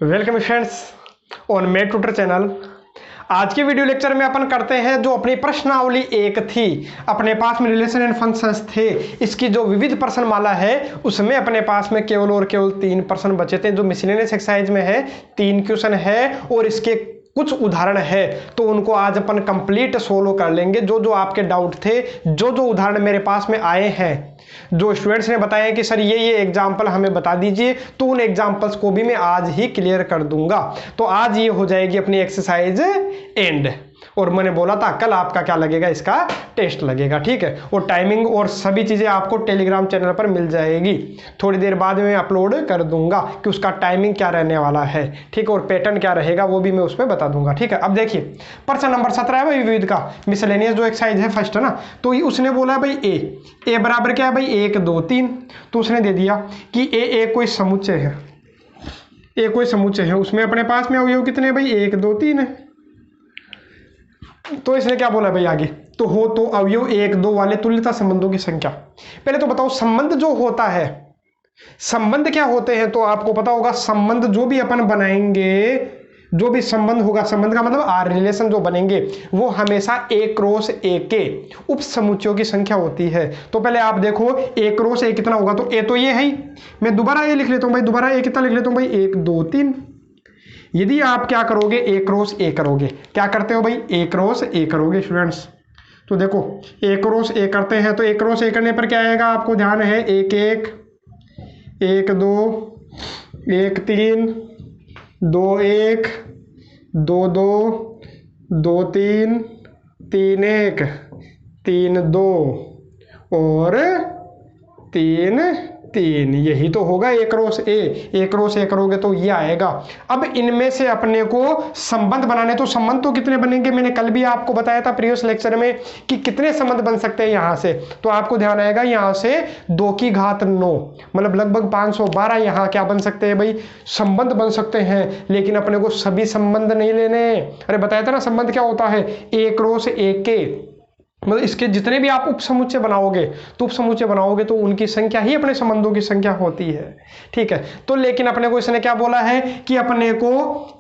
Welcome friends on made tutor channel. आज के video lecture में अपन करते हैं जो अपनी प्रश्नावली एक थी, अपने पास में रिलेशन एंड फंक्शंस थे, इसकी जो विविध प्रश्न माला है उसमें अपने पास में केवल और केवल 3 प्रश्न बचे थे जो मिसलेनियस एक्सरसाइज में है। 3 क्वेश्चन है और इसके कुछ उदाहरण है, तो उनको आज अपन कंप्लीट सोल्व कर लेंगे। जो जो आपके डाउट थे, जो जो उदाहरण मेरे पास में आए हैं, जो स्टूडेंट्स ने बताया कि सर ये एग्जाम्पल हमें बता दीजिए, तो उन एग्जाम्पल्स को भी मैं आज ही क्लियर कर दूंगा। तो आज ये हो जाएगी अपनी एक्सरसाइज एंड, और मैंने बोला था कल आपका क्या लगेगा, इसका टेस्ट लगेगा, ठीक है। और टाइमिंग और सभी चीज़ें आपको टेलीग्राम चैनल पर मिल जाएगी, थोड़ी देर बाद में अपलोड कर दूंगा कि उसका टाइमिंग क्या रहने वाला है, ठीक है, और पैटर्न क्या रहेगा वो भी मैं उसमें बता दूंगा, ठीक है। अब देखिए प्रश्न नंबर 17 है भाई विविध का मिसलेनियस जो एक्सरसाइज है फर्स्ट है ना, तो उसने बोला है भाई ए बराबर क्या है भाई 1 2 3, तो उसने दे दिया कि ए कोई समुच्चय है, ए कोई समुच्चय है, उसमें अपने पास में अवयव कितने हैं भाई 1 2 3 है। तो इसने क्या बोला भाई आगे, तो हो तो अवयव 1 2 वाले तुल्यता संबंधों की संख्या। पहले तो बताओ संबंध जो होता है, संबंध क्या होते हैं, तो आपको पता होगा संबंध जो भी अपन बनाएंगे, जो भी संबंध होगा, संबंध का मतलब आर रिलेशन जो बनेंगे वो हमेशा A क्रॉस A के उप समुच्चयों की संख्या होती है। तो पहले आप देखो A क्रॉस A कितना होगा, तो A तो ये है ही, मैं दोबारा A लिख लेता हूँ भाई, दोबारा A कितना लिख लेता हूँ भाई 1 2 3। यदि आप क्या करोगे A क्रॉस A करोगे, क्या करते हो भाई A क्रॉस A करोगे स्टूडेंट्स, तो देखो A क्रॉस A करते हैं, तो A क्रॉस A करने पर क्या आएगा, आपको ध्यान है 1 1 1 2 1 3 2 1 2 2 2 3 3 1 3 2 और 3 3, यही तो होगा A क्रॉस A करोगे तो ये आएगा। अब इनमें से अपने को संबंध बनाने, तो संबंध तो कितने बनेंगे, मैंने कल भी आपको बताया था प्रीवियस लेक्चर में कि कितने संबंध बन सकते हैं यहाँ से, तो आपको ध्यान आएगा यहाँ से 2 की घात 9 मतलब लगभग 512 यहाँ क्या बन सकते हैं भाई, संबंध बन सकते हैं। लेकिन अपने को सभी संबंध नहीं लेने, अरे बताया था ना संबंध क्या होता है, A क्रॉस A के मतलब इसके जितने भी आप उप समुच्चय बनाओगे, तो उप समुच्चय बनाओगे तो उनकी संख्या ही अपने संबंधों की संख्या होती है, ठीक है। तो लेकिन अपने को इसने क्या बोला है कि अपने को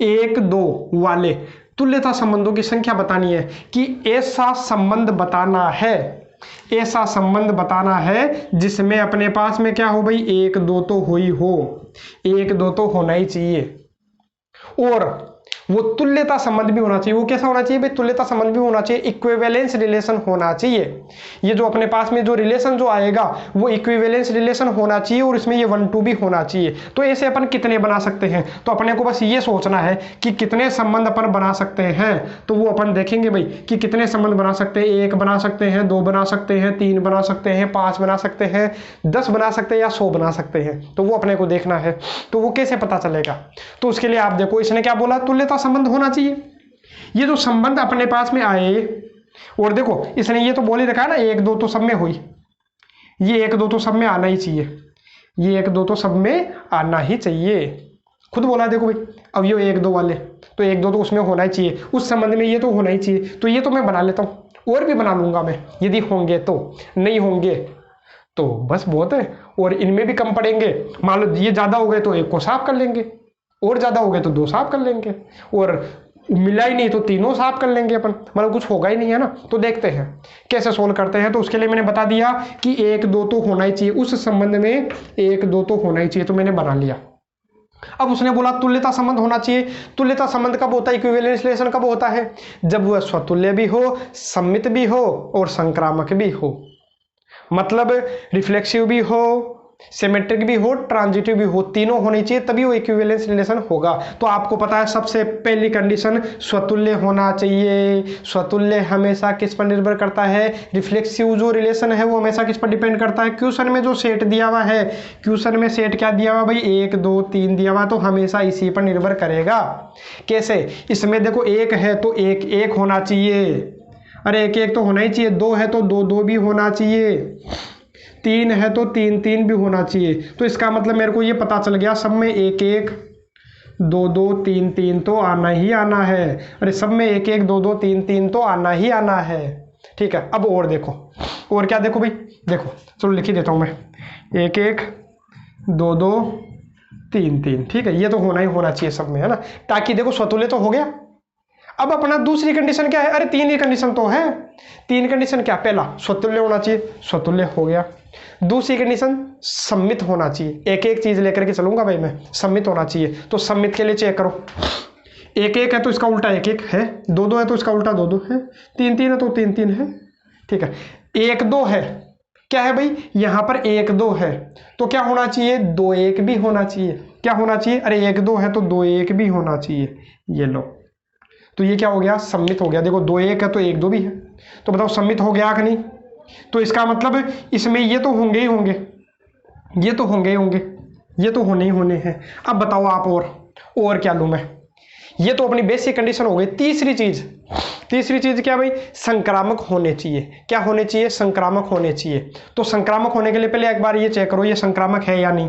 1 2 वाले तुल्यता संबंधों की संख्या बतानी है, कि ऐसा संबंध बताना है, ऐसा संबंध बताना है जिसमें अपने पास में क्या हो भाई 1 2 तो हो ही हो, 1 2 तो होना ही चाहिए, और वो तुल्यता संबंध भी होना चाहिए। वो कैसा होना चाहिए भाई, तुल्यता संबंध भी होना चाहिए, इक्विवेलेंस रिलेशन होना चाहिए। ये जो अपने पास में जो रिलेशन जो आएगा वो इक्विवेलेंस रिलेशन होना चाहिए, और इसमें ये 1 2 भी होना चाहिए। तो ऐसे अपन कितने बना सकते हैं, तो अपने को बस ये सोचना है कि कितने संबंध अपन बना सकते हैं, तो वो अपन देखेंगे भाई कि कितने संबंध बना सकते हैं। 1 बना सकते हैं, 2 बना सकते हैं, 3 बना सकते हैं, 5 बना सकते हैं, 10 बना सकते हैं या 100 बना सकते हैं, तो वो अपने को देखना है। तो वो कैसे पता चलेगा, तो उसके लिए आप देखो इसने क्या बोला, तुल्यता संबंध होना चाहिए। ये जो संबंध अपने पास में आए, और देखो इसने ये तो बोल ही रखा है ना 1 2 तो सब में हुई, ये 1 2 तो सब में आना ही चाहिए, ये 1 2 तो सब में आना ही चाहिए, खुद बोला देखो भाई। अब ये 1 2 वाले तो 1 2 तो उसमें होना ही चाहिए, उस संबंध में ये तो होना ही चाहिए, तो ये तो मैं बना लेता हूँ, और भी बना लूंगा मैं यदि होंगे तो, नहीं होंगे तो बस बहुत है, और इनमें भी कम पड़ेंगे। मान लो ये ज्यादा हो गए तो 1 को साफ कर लेंगे, और ज्यादा हो गए तो 2 साफ कर लेंगे, और मिला ही नहीं तो 3 साफ कर लेंगे अपन, मतलब कुछ होगा ही नहीं है ना। तो देखते हैं कैसे सोल्व करते हैं। तो उसके लिए मैंने बता दिया कि 1 2 तो होना ही चाहिए, उस संबंध में 1 2 तो होना ही चाहिए, तो मैंने बना लिया। अब उसने बोला तुल्यता संबंध होना चाहिए। तुल्यता संबंध कब होता है, इक्विवेलेंस रिलेशन कब होता है, जब वह स्वतुल्य भी हो, सम्मित भी हो और संक्रामक भी हो, मतलब रिफ्लेक्सिव भी हो, सिमेट्रिक भी हो, ट्रांजिटिव भी हो, तीनों होनी चाहिए, तभी वो इक्विवेलेंस रिलेशन होगा। तो आपको पता है सबसे पहली कंडीशन स्वतुल्य होना चाहिए। स्वतुल्य हमेशा किस पर निर्भर करता है, रिफ्लेक्सिव जो रिलेशन है वो हमेशा किस पर डिपेंड करता है, क्वेश्चन में जो सेट दिया हुआ है, क्वेश्चन में सेट क्या दिया हुआ भाई 1 2 3 दिया हुआ, तो हमेशा इसी पर निर्भर करेगा। कैसे, इसमें देखो 1 है तो 1 1 होना चाहिए, अरे 1 1 तो होना ही चाहिए, 2 है तो 2 2 भी होना चाहिए, 3 है तो 3 3 भी होना चाहिए। तो इसका मतलब मेरे को ये पता चल गया सब में 1 1 2 2 3 3 तो आना ही आना है, अरे सब में 1 1 2 2 3 3 तो आना ही आना है, ठीक है। अब और देखो, और क्या देखो भाई, देखो चलो लिख ही देता हूँ मैं, 1 1 2 2 3 3, ठीक है। ये तो होना ही होना चाहिए सब में, है ना, ताकि देखो स्वतुल्य तो हो गया। अब अपना दूसरी कंडीशन क्या है, अरे 3 ही कंडीशन तो है। 3 कंडीशन क्या, पहला स्वतुल्य होना चाहिए, स्वतुल्य हो गया। दूसरी कंडीशन सम्मित होना चाहिए, एक एक चीज लेकर के चलूंगा भाई मैं, सम्मित होना चाहिए। तो सम्मित के लिए चेक करो, 1 1 है तो इसका उल्टा 1 1 है, 2 2 है तो इसका उल्टा 2 2 है, 3 3 है तो 3 3 है, ठीक है। 1 2 है, क्या है भाई, यहां पर 1 2 है तो क्या होना चाहिए, 2 1 भी होना चाहिए। क्या होना चाहिए, अरे 1 2 है तो 2 1 भी होना चाहिए। ये लो, तो ये क्या हो गया, सम्मित हो गया। देखो 2 1 है तो 1 2 भी है, तो बताओ सम्मित हो गया कि नहीं। तो इसका मतलब इसमें ये तो होंगे ही होंगे, ये तो होंगे ही होंगे, ये तो होने ही होने हैं। अब बताओ आप और क्या लूं मैं, ये तो अपनी बेसिक कंडीशन हो गई। तीसरी चीज क्या भाई, संक्रामक होने चाहिए। क्या होने चाहिए, संक्रामक होने चाहिए। तो संक्रामक होने के लिए पहले एक बार ये चेक करो, ये संक्रामक है या नहीं,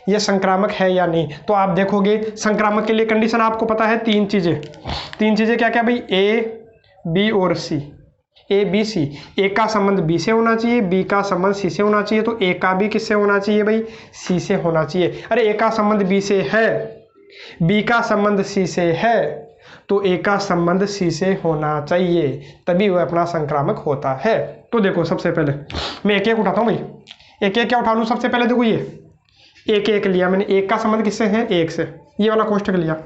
ये संक्रामक है या नहीं। तो आप देखोगे संक्रामक के लिए कंडीशन आपको पता है, 3 चीजें क्या क्या भाई, ए बी और सी, ए बी सी। ए का संबंध बी से होना चाहिए, बी का संबंध सी से होना चाहिए, तो ए का भी किससे होना चाहिए भाई, सी से होना चाहिए। अरे ए का संबंध बी से है, बी का संबंध सी से है, तो ए का संबंध सी से होना चाहिए, तभी वह अपना संक्रामक होता है। तो देखो सबसे पहले मैं एक एक उठाता हूँ भाई, एक एक क्या उठा लूँ, सबसे पहले देखो ये 1 1 लिया मैंने, 1 का संबंध किससे है, 1 से, ये वाला कोष्टक लिया।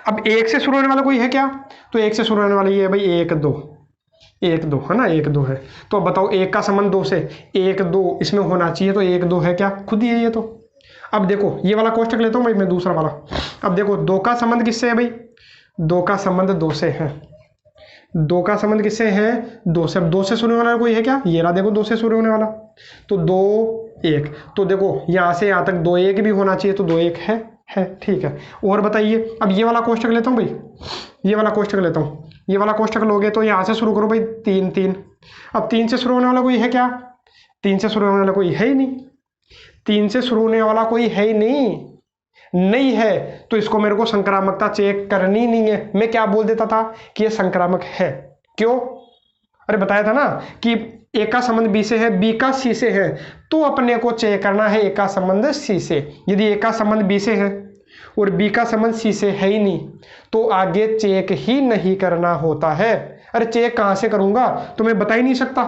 अब 1 से शुरू होने वाला कोई है क्या, तो 1 से शुरू होने वाला ये है भाई 1 2, 1 2 है ना, 1 2 है। तो अब बताओ 1 का संबंध 2 से, 1 2 इसमें होना चाहिए, तो 1 2 है क्या, खुद ही है ये तो। अब देखो ये वाला कोष्टक लेता हूँ भाई मैं, दूसरा वाला। अब देखो 2 का संबंध किससे है भाई, 2 का संबंध 2 से है, 2 का संबंध किससे है, 2 से। अब 2 से शुरू होने वाला कोई है क्या, ये रहा देखो 2 से शुरू होने वाला, तो 2 1। तो देखो यहाँ से यहाँ तक 2 1 भी होना चाहिए, तो 2 1 है, ठीक है। और बताइए, अब ये वाला कोष्टक लेता हूँ भाई, ये वाला कोष्टक लेता हूँ, ये वाला कोष्टक लोगे तो यहाँ से शुरू करो भाई 3 3। अब 3 से शुरू होने वाला कोई है क्या, 3 से शुरू होने वाला कोई है ही नहीं, 3 से शुरू होने वाला कोई है ही नहीं है, तो इसको मेरे को संक्रामकता चेक करनी नहीं है। मैं क्या बोल देता था कि ये संक्रामक है, क्यों, अरे बताया था ना कि ए का संबंध बी से है, बी का सी से है, तो अपने को चेक करना है ए का संबंध सी से। यदि ए का संबंध बी से है और बी का संबंध सी से है ही नहीं, तो आगे चेक ही नहीं करना होता है। अरे चेक कहां से करूंगा, तो मैं बता ही नहीं सकता,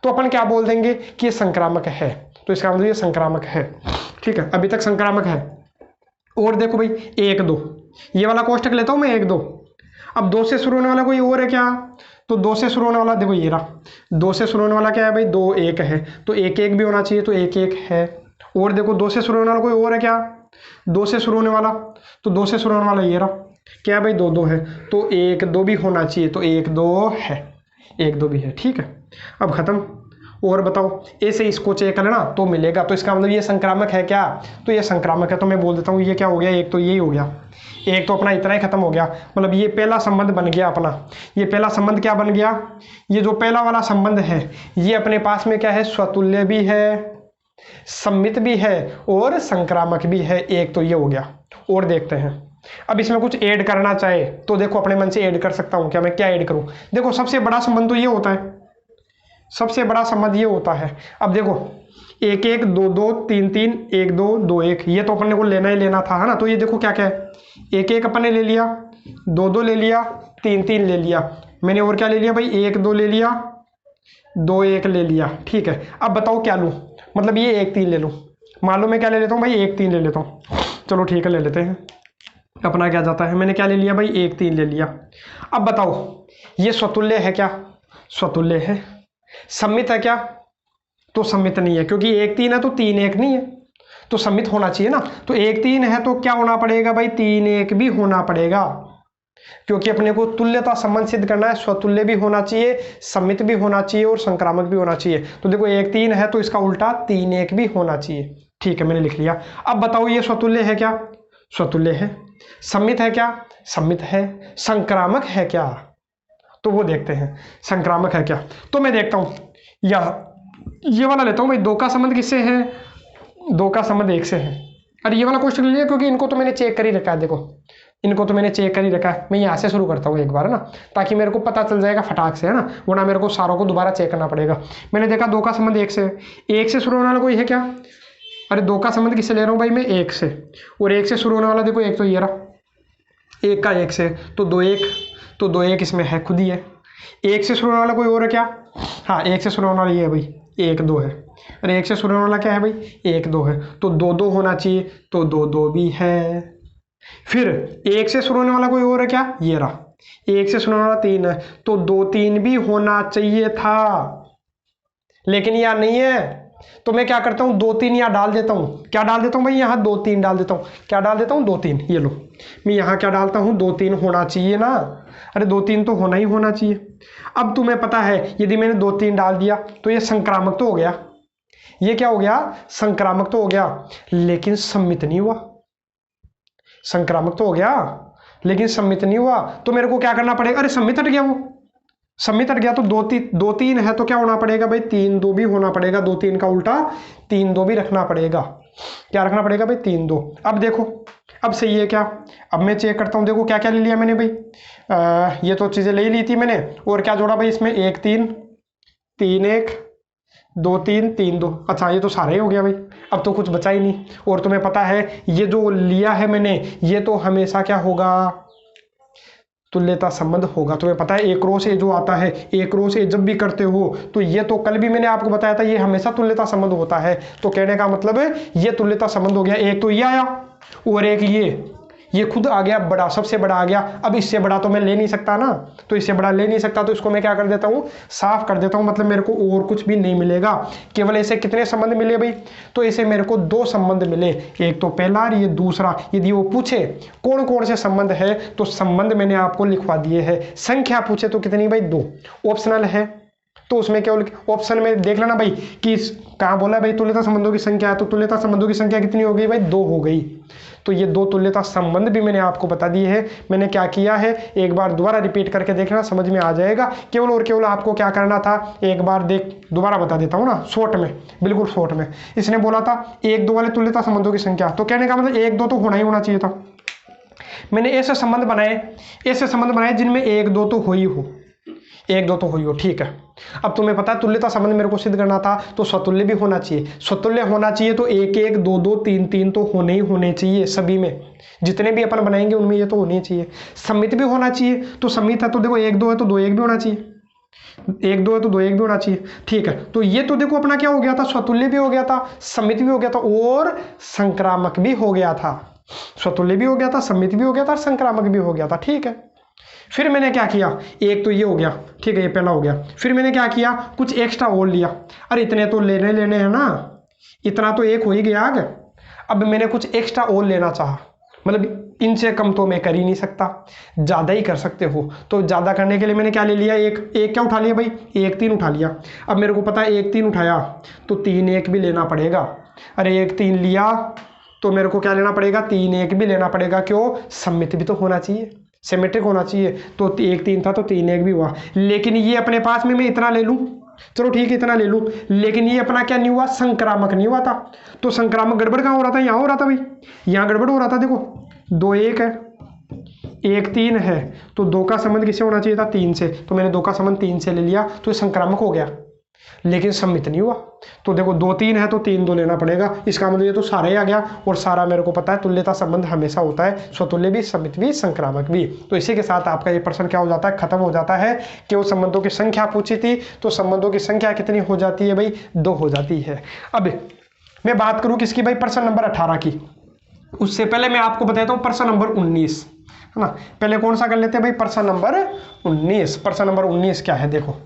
तो अपन क्या बोल देंगे कि ये संक्रामक है, तो इसका मतलब ये संक्रामक है, ठीक है। अभी तक संक्रामक है। और देखो भाई 1 2, ये वाला कोष्टक लेता हूं मैं 1 2। अब 2 से शुरू होने वाला कोई और है क्या, तो 2 से शुरू होने वाला देखो ये रहा, 2 से शुरू होने वाला क्या है भाई, 2 1 है, तो 1 1 भी होना चाहिए, तो 1 1 है। और देखो 2 से शुरू होने वाला कोई और है क्या, 2 से शुरू होने वाला, तो 2 से शुरू होने वाला ये रहा, क्या है भाई 2 2 है, तो 1 2 भी होना चाहिए, तो 1 2 है, 1 2 भी है, ठीक है। अब खत्म। और बताओ ऐसे इसको चेक कर लेना तो मिलेगा, तो इसका मतलब ये संक्रामक है क्या, तो ये संक्रामक है। तो मैं बोल देता हूँ ये क्या हो गया, एक तो यही हो गया, एक तो अपना इतना ही खत्म हो गया, मतलब ये पहला संबंध बन गया अपना। ये पहला संबंध क्या बन गया, ये जो पहला वाला संबंध है ये अपने पास में क्या है, स्वतुल्य भी है, सम्मित भी है और संक्रामक भी है। एक तो ये हो गया। और देखते हैं, अब इसमें कुछ ऐड करना चाहे तो देखो अपने मन से ऐड कर सकता हूँ क्या, मैं क्या ऐड करूँ। देखो सबसे बड़ा संबंध तो ये होता है, सबसे बड़ा संबंध ये होता है। अब देखो 1 1 2 2 3 3 1 2 2 1, ये तो अपने को लेना ही लेना था, है ना। तो ये देखो क्या क्या है, 1 1 अपन ने ले लिया, 2 2 ले लिया, 3 3 ले लिया, मैंने और क्या ले लिया भाई, 1 2 ले लिया, 2 1 ले लिया, ठीक है। अब बताओ क्या लूँ, मतलब ये 1 3 ले लूँ, मान लो मैं क्या ले लेता हूँ भाई, 1 3 ले लेता हूँ, चलो ठीक है ले लेते हैं। अपना क्या जाता है, मैंने क्या ले लिया भाई, 1 3 ले लिया। अब बताओ ये स्वतुल्य है क्या, स्वतुल्य है। सम्मित है क्या, तो सम्मित नहीं है, क्योंकि 1 3 है तो 3 1 नहीं है, तो सम्मित होना चाहिए ना। तो 1 3 है तो क्या होना पड़ेगा भाई, 3 1 भी होना पड़ेगा, क्योंकि अपने को तुल्यता संबंध सिद्ध करना है। स्वतुल्य भी होना चाहिए, सम्मित भी होना चाहिए और संक्रामक भी होना चाहिए। तो देखो 1 3 है तो इसका उल्टा 3 1 भी होना चाहिए, ठीक है मैंने लिख लिया। अब बताओ ये स्वतुल्य है क्या, स्वतुल्य है। सम्मित है क्या, सम्मित है। संक्रामक है क्या, तो वो देखते हैं संक्रामक है क्या। तो मैं देखता हूं ये वाला लेता हूं भाई, 2 का संबंध किससे है, 2 का संबंध 1 से है। अरे ये वाला क्वेश्चन ले लिया, क्योंकि इनको तो मैंने चेक कर ही रखा है, देखो इनको तो मैंने चेक कर ही रखा है। मैं यहाँ से शुरू करता हूँ एक बार, है ना, ताकि मेरे को पता चल जाएगा फटाक से, है ना, वरना मेरे को सारों को दोबारा चेक करना पड़ेगा। मैंने देखा 2 का संबंध 1 से, 1 से शुरू होने वाला कोई है क्या, अरे 2 का संबंध किससे ले रहा हूँ भाई मैं? 1 से। और 1 से शुरू होने वाला देखो, एक तो ये रहा, 1 का 1 से तो 2 1, तो 2 1 इसमें है, खुद ही है। 1 से शुरू होने वाला कोई और है क्या? हाँ, 1 से शुरू होने वाला ये है भाई, 1 2 है। अरे 1 से शुरू होने वाला क्या है भाई? 1 2 है, तो 2 2 होना चाहिए, तो 2 2 भी है। फिर 1 से शुरू होने वाला कोई और है क्या? ये रहा, 1 से शुरू होने वाला 3 है, तो 2 3 भी होना चाहिए था, लेकिन यहाँ नहीं है। तो मैं क्या करता हूँ, 2 3 यहाँ डाल देता हूँ। क्या डाल देता हूँ भाई? यहाँ 2 3 डाल देता हूँ। क्या डाल देता हूँ? 2 3। ये लो, मैं यहाँ क्या डालता हूँ? 2 3 होना चाहिए ना। अरे 2 3 तो होना ही होना चाहिए। अब तुम्हें पता है, यदि मैंने 2 3 डाल दिया तो ये संक्रामक तो हो गया। ये क्या हो गया? संक्रामक तो हो गया, लेकिन सम्मित नहीं हुआ। संक्रामक तो हो गया, लेकिन सम्मित नहीं हुआ। तो मेरे को क्या करना पड़ेगा? अरे सम्मित हट गया, वो सम्मित हट गया, तो 2 3 है, तो क्या होना पड़ेगा भाई? 3 2 भी होना पड़ेगा। 2 3 का उल्टा 3 2 भी रखना पड़ेगा। क्या रखना पड़ेगा भाई? 3 2। अब देखो, अब सही है क्या? अब मैं चेक करता हूँ, देखो क्या क्या ले लिया मैंने भाई। ये तो चीज़ें ले ली थी मैंने, और क्या जोड़ा भाई इसमें? 1 3 3 1 2 3 3 2। अच्छा, ये तो सारा ही हो गया भाई, अब तो कुछ बचा ही नहीं। और तुम्हें पता है, ये जो लिया है मैंने, ये तो हमेशा क्या होगा? तुल्यता संबंध होगा। तुम्हें पता है, एक रो से जो आता है, एक रो से जब भी करते हो, तो ये तो कल भी मैंने आपको बताया था, ये हमेशा तुल्यता संबंध होता है। तो कहने का मतलब है, ये तुल्यता संबंध हो गया। एक तो ये आया, और एक ये खुद आ गया बड़ा, सबसे बड़ा आ गया। अब इससे बड़ा तो मैं ले नहीं सकता ना, तो इससे बड़ा ले नहीं सकता, तो इसको मैं क्या कर देता हूँ? साफ कर देता हूँ। मतलब मेरे को और कुछ भी नहीं मिलेगा, केवल ऐसे कितने संबंध मिले भाई? तो ऐसे मेरे को 2 संबंध मिले, एक तो पहला और ये दूसरा। यदि वो पूछे कौन कौन से संबंध है, तो संबंध मैंने आपको लिखवा दिए है। संख्या पूछे तो कितनी भाई? 2। ऑप्शनल है, तो उसमें केवल ऑप्शन में देख लेना भाई कि कहाँ बोला भाई तुल्यता संबंधों की संख्या, तो तुल्यता संबंधों की संख्या कितनी हो गई भाई? 2 हो गई। तो ये 2 तुल्यता संबंध भी मैंने आपको बता दिए हैं। मैंने क्या किया है, एक बार दोबारा रिपीट करके देखना, समझ में आ जाएगा। केवल और केवल आपको क्या करना था, एक बार दोबारा बता देता हूँ ना, शॉर्ट में, बिल्कुल शॉर्ट में। इसने बोला था 1 2 वाले तुल्यता संबंधों की संख्या, तो कहने का मतलब 1 2 तो होना ही होना चाहिए था। मैंने ऐसे संबंध बनाए जिनमें 1 2 तो हो ही हो, 1 2 तो हो ही हो, ठीक है। अब तुम्हें पता है, तुल्यता संबंध मेरे को सिद्ध करना था, तो स्वतुल्य भी होना चाहिए। स्वतुल्य होना चाहिए तो 1 1 2 2 3 3 तो होने ही होने चाहिए सभी में, जितने भी अपन बनाएंगे उनमें ये तो होने चाहिए। सम्मित भी होना चाहिए, तो सम्मित है तो देखो 1 2 है तो 2 1 भी होना चाहिए, 1 2 है तो 2 1 भी होना चाहिए, ठीक है। तो ये तो देखो अपना क्या हो गया था, स्वतुल्य भी हो गया था, सम्मित भी हो गया था, और संक्रामक भी हो गया था। स्वतुल्य भी हो गया था, सम्मित भी हो गया था, संक्रामक भी हो गया था, ठीक है। फिर मैंने क्या किया, एक तो ये हो गया, ठीक है, ये पहला हो गया। फिर मैंने क्या किया, कुछ एक्स्ट्रा और लिया। अरे इतने तो लेने हैं ना, इतना तो एक हो ही गया आगे। अब मैंने कुछ एक्स्ट्रा और लेना चाहा, मतलब इनसे कम तो मैं कर ही नहीं सकता, ज़्यादा ही कर सकते हो। तो ज़्यादा करने के लिए मैंने क्या ले लिया, एक क्या उठा लिया भाई? 1 3 उठा लिया। अब मेरे को पता है 1 3 उठाया तो 3 1 भी लेना पड़ेगा। अरे 1 3 लिया तो मेरे को क्या लेना पड़ेगा? 3 1 भी लेना पड़ेगा। क्यों? सम्मित भी तो होना चाहिए, सिमेट्रिक होना चाहिए। तो 1 3 था तो 3 1 भी हुआ। लेकिन ये अपने पास में मैं इतना ले लूँ, चलो ठीक है इतना ले लूँ, लेकिन ये अपना क्या नहीं हुआ, संक्रामक नहीं हुआ था। तो संक्रामक गड़बड़ कहाँ हो रहा था? यहाँ हो रहा था भाई, यहाँ गड़बड़ हो रहा था। देखो 2 1 है, 1 3 है, तो 2 का संबंध किससे होना चाहिए था? 3 से। तो मैंने 2 का संबंध 3 से ले लिया, तो ये संक्रामक हो गया, लेकिन सम्मित नहीं हुआ। तो देखो 2 3 है तो 3 2 लेना पड़ेगा। इसका मतलब ये तो सारा ही आ गया, और सारा मेरे को पता है तुल्यता संबंध हमेशा होता है, स्वतुल्य भी, सम्मित भी, संक्रामक भी। तो इसी के साथ आपका ये प्रश्न क्या हो जाता है, खत्म हो जाता है। कि वो संबंधों की संख्या पूछी थी, तो संबंधों की संख्या कितनी हो जाती है भाई? 2 हो जाती है। अब मैं बात करूं किसकी भाई? प्रश्न नंबर 18 की। उससे पहले मैं आपको बताता हूँ प्रश्न नंबर 19, है ना। पहले कौन सा कर लेते हैं भाई? प्रश्न नंबर 19। प्रश्न नंबर 19 क्या है देखो,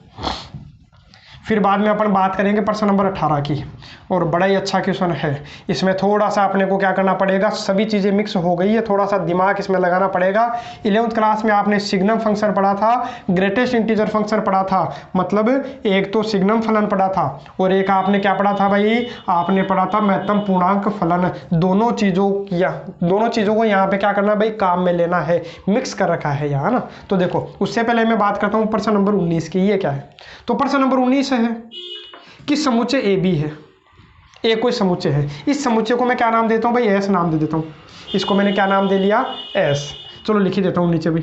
फिर बाद में अपन बात करेंगे प्रश्न नंबर 18 की। और बड़ा ही अच्छा क्वेश्चन है। इसमें थोड़ा सा अपने को क्या करना पड़ेगा, सभी चीज़ें मिक्स हो गई है, थोड़ा सा दिमाग इसमें लगाना पड़ेगा। 11th क्लास में आपने सिग्नम फंक्शन पढ़ा था, ग्रेटेस्ट इंटीजर फंक्शन पढ़ा था, मतलब एक तो सिग्नम फलन पढ़ा था, और एक आपने क्या पढ़ा था भाई? आपने पढ़ा था महत्तम पूर्णांक फलन। दोनों चीज़ों को यहाँ पे क्या करना भाई? काम में लेना है, मिक्स कर रखा है यहाँ ना। तो देखो उससे पहले मैं बात करता हूँ प्रश्न नंबर 19 की। ये क्या है? तो प्रश्न नंबर 19 है कि समुच्चय ए बी है, एक कोई समुच्चय है। इस समुच्चय को मैं क्या नाम देता हूँ भाई? एस नाम दे देता हूँ। इसको मैंने क्या नाम दे लिया? एस। चलो लिख ही देता हूँ नीचे भी,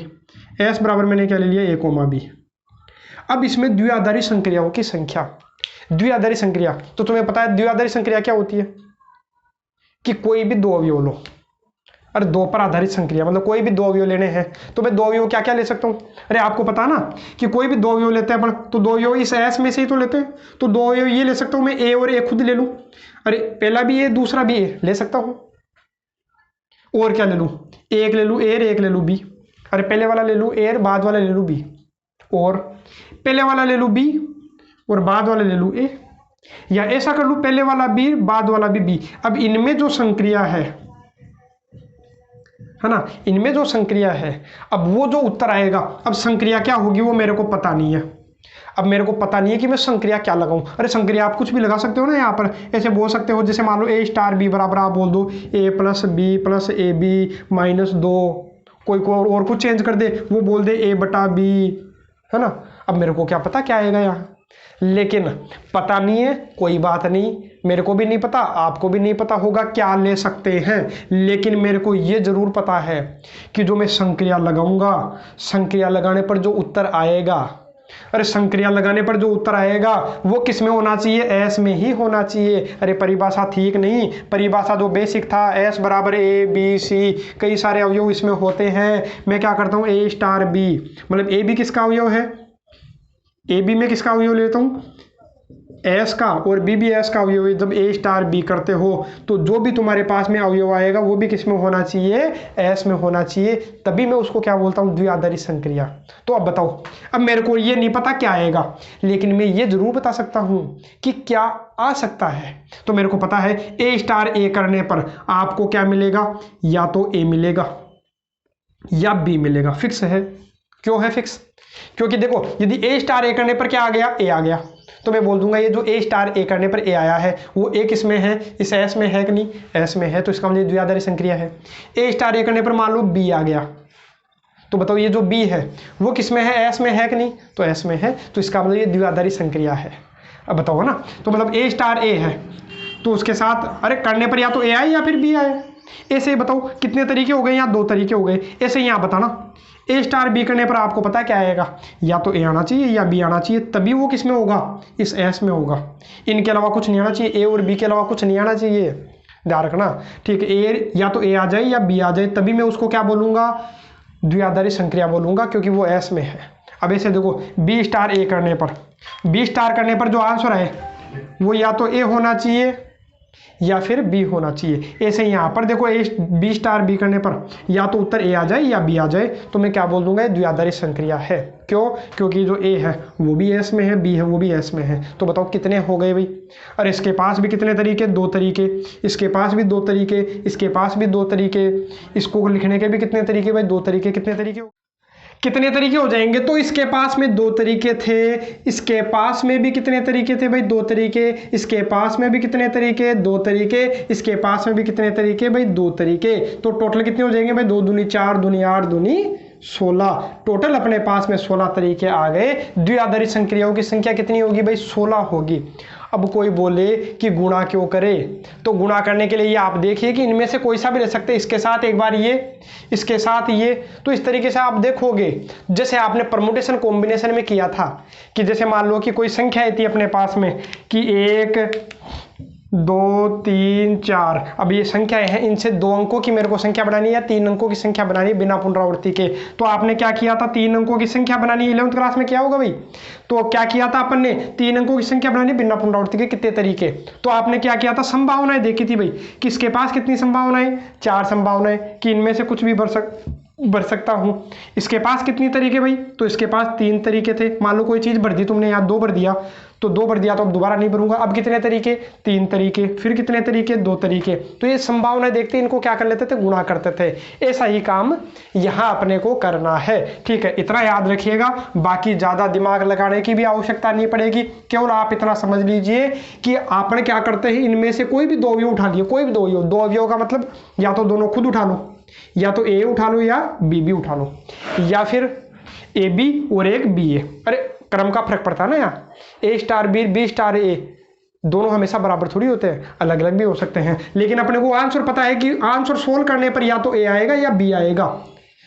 एस बराबर मैंने क्या ले लिया? ए कोमा बी। अब इसमें द्विआधारी संक्रियाओं की संख्या, द्विआधारी संक्रिया, तो तुम्हें पता है द्विआधारी संक्रिया क्या होती है? कि कोई भी दो अवयव लो, अरे दो पर आधारित संक्रिया मतलब कोई भी दो अवयव लेने हैं तो मैं दो अवयव क्या क्या ले सकता हूँ। अरे आपको पता ना कि कोई भी दो अवयव लेते हैं अपन, तो दो अवयव इस एस में से ही तो लेते हैं, तो दो अवयव ये ले सकता हूँ मैं, ए और ए खुद ले लूँ। अरे पहला भी ए दूसरा भी ए ले सकता हूँ, और क्या ले लूँ, एक ले लूँ ए और एक ले लूँ बी। अरे पहले वाला ले लूँ ए और बाद वाला ले लूँ बी, और पहले वाला ले लूँ बी और बाद वाला ले लूँ ए, या ऐसा कर लूँ पहले वाला बी बाद वाला भी बी। अब इनमें जो संक्रिया है ना, इनमें जो संक्रिया है, अब वो जो उत्तर आएगा, अब संक्रिया क्या होगी वो मेरे को पता नहीं है। अब मेरे को पता नहीं है कि मैं संक्रिया क्या लगाऊं। अरे संक्रिया आप कुछ भी लगा सकते हो ना, यहाँ पर ऐसे बोल सकते हो, जैसे मान लो ए स्टार बी बराबर आप बोल दो A plus B plus A B minus 2, कोई को और कुछ चेंज कर दे, वो बोल दे ए बटा बी, है ना। अब मेरे को क्या पता क्या आएगा यहाँ, लेकिन पता नहीं है, कोई बात नहीं, मेरे को भी नहीं पता, आपको भी नहीं पता होगा क्या ले सकते हैं, लेकिन मेरे को ये जरूर पता है कि जो मैं संक्रिया लगाऊंगा, संक्रिया लगाने पर जो उत्तर आएगा, अरे संक्रिया लगाने पर जो उत्तर आएगा वो किस में होना चाहिए, एस में ही होना चाहिए। अरे परिभाषा ठीक नहीं, परिभाषा जो बेसिक था एस बराबर ए बी सी, कई सारे अवयव इसमें होते हैं, मैं क्या करता हूँ ए स्टार बी, मतलब ए बी किसका अवयव है, ए बी में किसका अवयव लेता हूँ एस का, और बी भी एस का अवयव है। जब ए स्टार बी करते हो तो जो भी तुम्हारे पास में अवयव आएगा वो भी किस में होना चाहिए, एस में होना चाहिए, तभी मैं उसको क्या बोलता हूँ, द्विआधारी संक्रिया। तो अब बताओ, अब मेरे को ये नहीं पता क्या आएगा, लेकिन मैं ये जरूर बता सकता हूँ कि क्या आ सकता है। तो मेरे को पता है ए स्टार ए करने पर आपको क्या मिलेगा, या तो ए मिलेगा या बी मिलेगा, फिक्स है। क्यों है फिक्स, क्योंकि देखो यदि ए स्टार ए करने पर क्या आ गया, ए आ गया, तो मैं बोल दूंगा ये जो ए स्टार ए करने पर ए आया है वो ए किस में है, इस एस में है कि नहीं, एस में है, तो इसका मतलब द्विआधारी संक्रिया है। ए स्टार ए करने पर मान लो बी आ गया, तो बताओ ये जो बी है वो किस में है, एस में है कि नहीं, तो एस में है, तो इसका मतलब ये द्विआधारी संक्रिया है। अब बताओ ना, तो मतलब ए स्टार ए है तो उसके साथ अरे करने पर या तो ए आए या फिर बी आए। ऐसे बताओ कितने तरीके हो गए, यहाँ दो तरीके हो गए। ऐसे यहाँ बताना ए स्टार बी करने पर आपको पता है क्या आएगा, या तो ए आना चाहिए या बी आना चाहिए, तभी वो किस में होगा, इस एस में होगा। इनके अलावा कुछ नहीं आना चाहिए, ए और बी के अलावा कुछ नहीं आना चाहिए, ध्यान रखना, ठीक है। ए या तो ए आ जाए या बी आ जाए, तभी मैं उसको क्या बोलूँगा, द्विआधारी संक्रिया बोलूँगा, क्योंकि वो एस में है। अब ऐसे देखो बी स्टार ए करने पर, बी स्टार करने पर जो आंसर है वो या तो ए होना चाहिए या फिर बी होना चाहिए। ऐसे यहाँ पर देखो ए बी स्टार बी करने पर या तो उत्तर ए आ जाए या बी आ जाए, तो मैं क्या बोल दूंगा, द्विआधारी संक्रिया है। क्यों, क्योंकि जो ए है वो भी एस में है, बी है वो भी एस में है। तो बताओ कितने हो गए भाई, और इसके पास भी कितने तरीके, दो तरीके, इसके पास भी दो तरीके, इसके पास भी दो तरीके, इसको लिखने के भी कितने तरीके भाई, दो तरीके, कितने तरीके, कितने तरीके हो जाएंगे, तो इसके पास में दो तरीके थे, इसके पास में भी कितने तरीके थे भाई, दो तरीके, इसके पास में भी कितने तरीके, दो तरीके, इसके पास में भी कितने तरीके भाई, दो तरीके। तो टोटल कितने हो जाएंगे भाई, 2 दूनी 4 दूनी 8 दूनी 16, टोटल अपने पास में 16 तरीके आ गए। द्विआधारी संक्रियाओं की संख्या कितनी होगी भाई, 16 होगी। अब कोई बोले कि गुणा क्यों करे, तो गुणा करने के लिए ये आप देखिए कि इनमें से कोई सा भी ले सकते हैं, इसके साथ एक बार ये, इसके साथ ये, तो इस तरीके से आप देखोगे जैसे आपने परमुटेशन कॉम्बिनेशन में किया था, कि जैसे मान लो कि कोई संख्या थी अपने पास में कि 1 2 3 4, अब ये संख्याएं हैं, इनसे 2 अंकों की मेरे को संख्या बनानी है या 3 अंकों की संख्या बनानी है बिना पुनरावृत्ति के। तो आपने क्या किया था, 3 अंकों की संख्या बनानी है, 11th क्लास में क्या होगा भाई, तो क्या किया था अपन ने, 3 अंकों की संख्या बनानी बिना पुनरावृत्ति के, कितने तरीके, तो आपने क्या किया था, संभावनाएं देखी थी भाई, किसके पास कितनी संभावनाएं, 4 संभावनाएं, कि इनमें से कुछ भी भर सकता हूं। इसके पास कितनी तरीके भाई, तो इसके पास 3 तरीके थे, मान लो कोई चीज भर दी तुमने, यहाँ 2 भर दिया, तो 2 भर दिया तो अब दोबारा नहीं भरूंगा, अब कितने तरीके, 3 तरीके, फिर कितने तरीके, 2 तरीके। तो ये संभावना देखते इनको क्या कर लेते थे, गुणा करते थे। ऐसा ही काम यहाँ अपने को करना है, ठीक है, इतना याद रखिएगा, बाकी ज्यादा दिमाग लगाने की भी आवश्यकता नहीं पड़ेगी, केवल आप इतना समझ लीजिए कि आपने क्या करते हैं, इनमें से कोई भी 2 अवयव उठा लिए, कोई भी 2 अवयव, 2 अवयव का मतलब या तो दोनों खुद उठा लो, या तो ए उठा लो या बी भी उठा लो, या फिर ए बी और एक बी ए, अरे क्रम का फर्क पड़ता है ना, यहाँ ए स्टार बी, बी स्टार ए, दोनों हमेशा बराबर थोड़ी होते हैं, अलग अलग भी हो सकते हैं, लेकिन अपने को आंसर पता है कि आंसर सोल्व करने पर या तो ए आएगा या बी आएगा।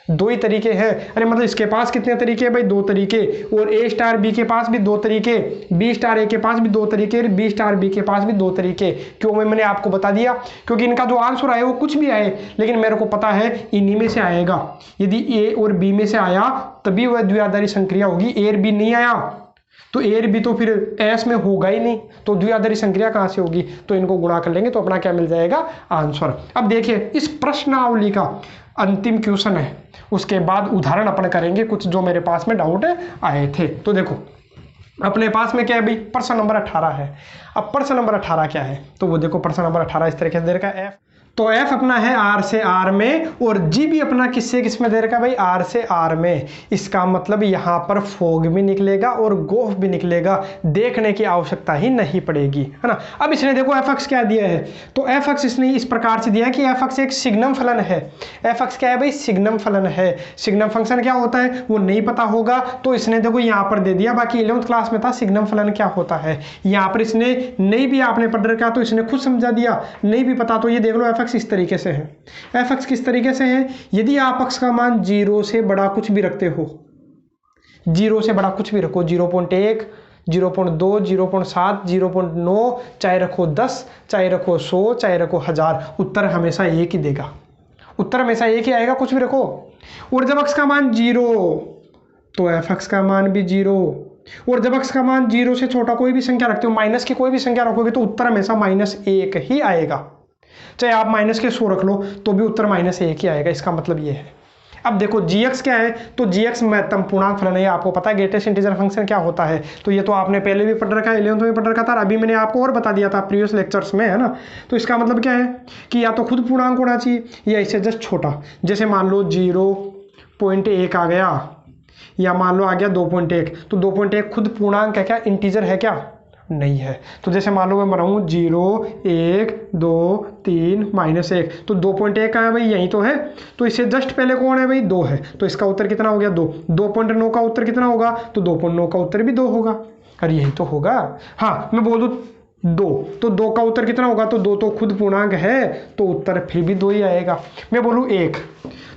दो ही तरीके हैं। अरे मतलब इसके पास कितने तरीके हैं भाई? दो तरीके। और ए स्टार बी के पास भी दो तरीके, बी स्टार ए के पास भी दो तरीके, बी स्टार बी के पास भी दो तरीके। क्यों? मैंने आपको बता दिया, क्योंकि इनका जो आंसर आए वो कुछ भी आए, लेकिन मेरे को पता है इन्हीं में से आएगा। यदि ए और बी में से आया तभी वह द्विआधारी संक्रिया होगी। ए और बी नहीं आया तो ए और बी तो फिर एस में होगा ही नहीं, तो द्विआधारी संक्रिया कहाँ से होगी? तो इनको गुणा कर लेंगे तो अपना क्या मिल जाएगा? आंसर। अब देखिए इस प्रश्नावली का अंतिम क्वेश्चन है, उसके बाद उदाहरण अपन करेंगे कुछ जो मेरे पास में डाउट आए थे। तो देखो अपने पास में क्या है भाई? प्रश्न नंबर 18 है। अब प्रश्न नंबर 18 क्या है? तो वो देखो प्रश्न नंबर 18 इस तरीके से दे रखा है। तो f अपना है r से r में और g भी अपना किससे किस में दे रखा है भाई? r से r में। इसका मतलब यहाँ पर फोग भी निकलेगा और गोफ भी निकलेगा, देखने की आवश्यकता ही नहीं पड़ेगी, है ना। अब इसने देखो f(x) क्या दिया है? तो f(x) इसने इस प्रकार से दिया है कि f(x) एक सिग्नम फलन है। f(x) क्या है भाई? सिग्नम फलन है। सिग्नम फंक्शन क्या होता है वो नहीं पता होगा, तो इसने देखो यहाँ पर दे दिया। बाकी 11th क्लास में था सिग्नम फलन क्या होता है। यहाँ पर इसने नहीं भी आपने पढ़ रखा तो इसने खुद समझा दिया, नहीं भी पता तो ये देख लो f(x) इस तरीके से है। f(x) किस तरीके से है? यदि आप x का मान 0 से बड़ा कुछ भी रखते हो, 0 से बड़ा कुछ भी रखो, 0.1, 0.2, 0.7, 0.9, चाहे रखो 10, चाहे रखो 100, चाहे रखो 1000, उत्तर हमेशा एक ही देगा। उत्तर हमेशा एक ही आएगा, कुछ भी रखो। और जब x का मान 0 तो f(x) का मान भी 0। और जब x का मान 0 से छोटा कोई भी संख्या रखते हो, माइनस की कोई भी संख्या रखोगे तो उत्तर हमेशा -1 ही आएगा। चाहे आप माइनस के 100 रख लो तो भी उत्तर -1 ही आएगा। इसका मतलब ये है। अब देखो gx क्या है? तो gx महत्तम पूर्णांक फलन है। आपको पता है ग्रेटेस्ट इंटीजर फंक्शन क्या होता है, तो ये तो आपने पहले भी पढ़ रखा है, 11th में पढ़ रखा था। अभी मैंने आपको और बता दिया था प्रीवियस लेक्चर्स में, है ना। तो इसका मतलब क्या है कि या तो खुद पूर्णांक होना चाहिए या इससे जस्ट छोटा। जैसे मान लो 0.1 आ गया या मान लो आ गया 2.1, तो 2.1 खुद पूर्णांक है क्या? इंटीजर है क्या? नहीं है। तो जैसे मान लो मैं बनाऊँ 0, 1, 2, 3, -1, तो 2.1 कहाँ है भाई? यही तो है। तो इससे जस्ट पहले कौन है भाई? 2 है, तो इसका उत्तर कितना हो गया? 2। 2.9 का उत्तर कितना होगा? तो 2.9 का उत्तर भी 2 होगा। अरे यही तो होगा। हाँ मैं बोल दूँ 2, तो 2 का उत्तर कितना होगा? तो 2 तो खुद पूर्णांक है, तो उत्तर फिर भी 2 ही आएगा। मैं बोलूँ 1,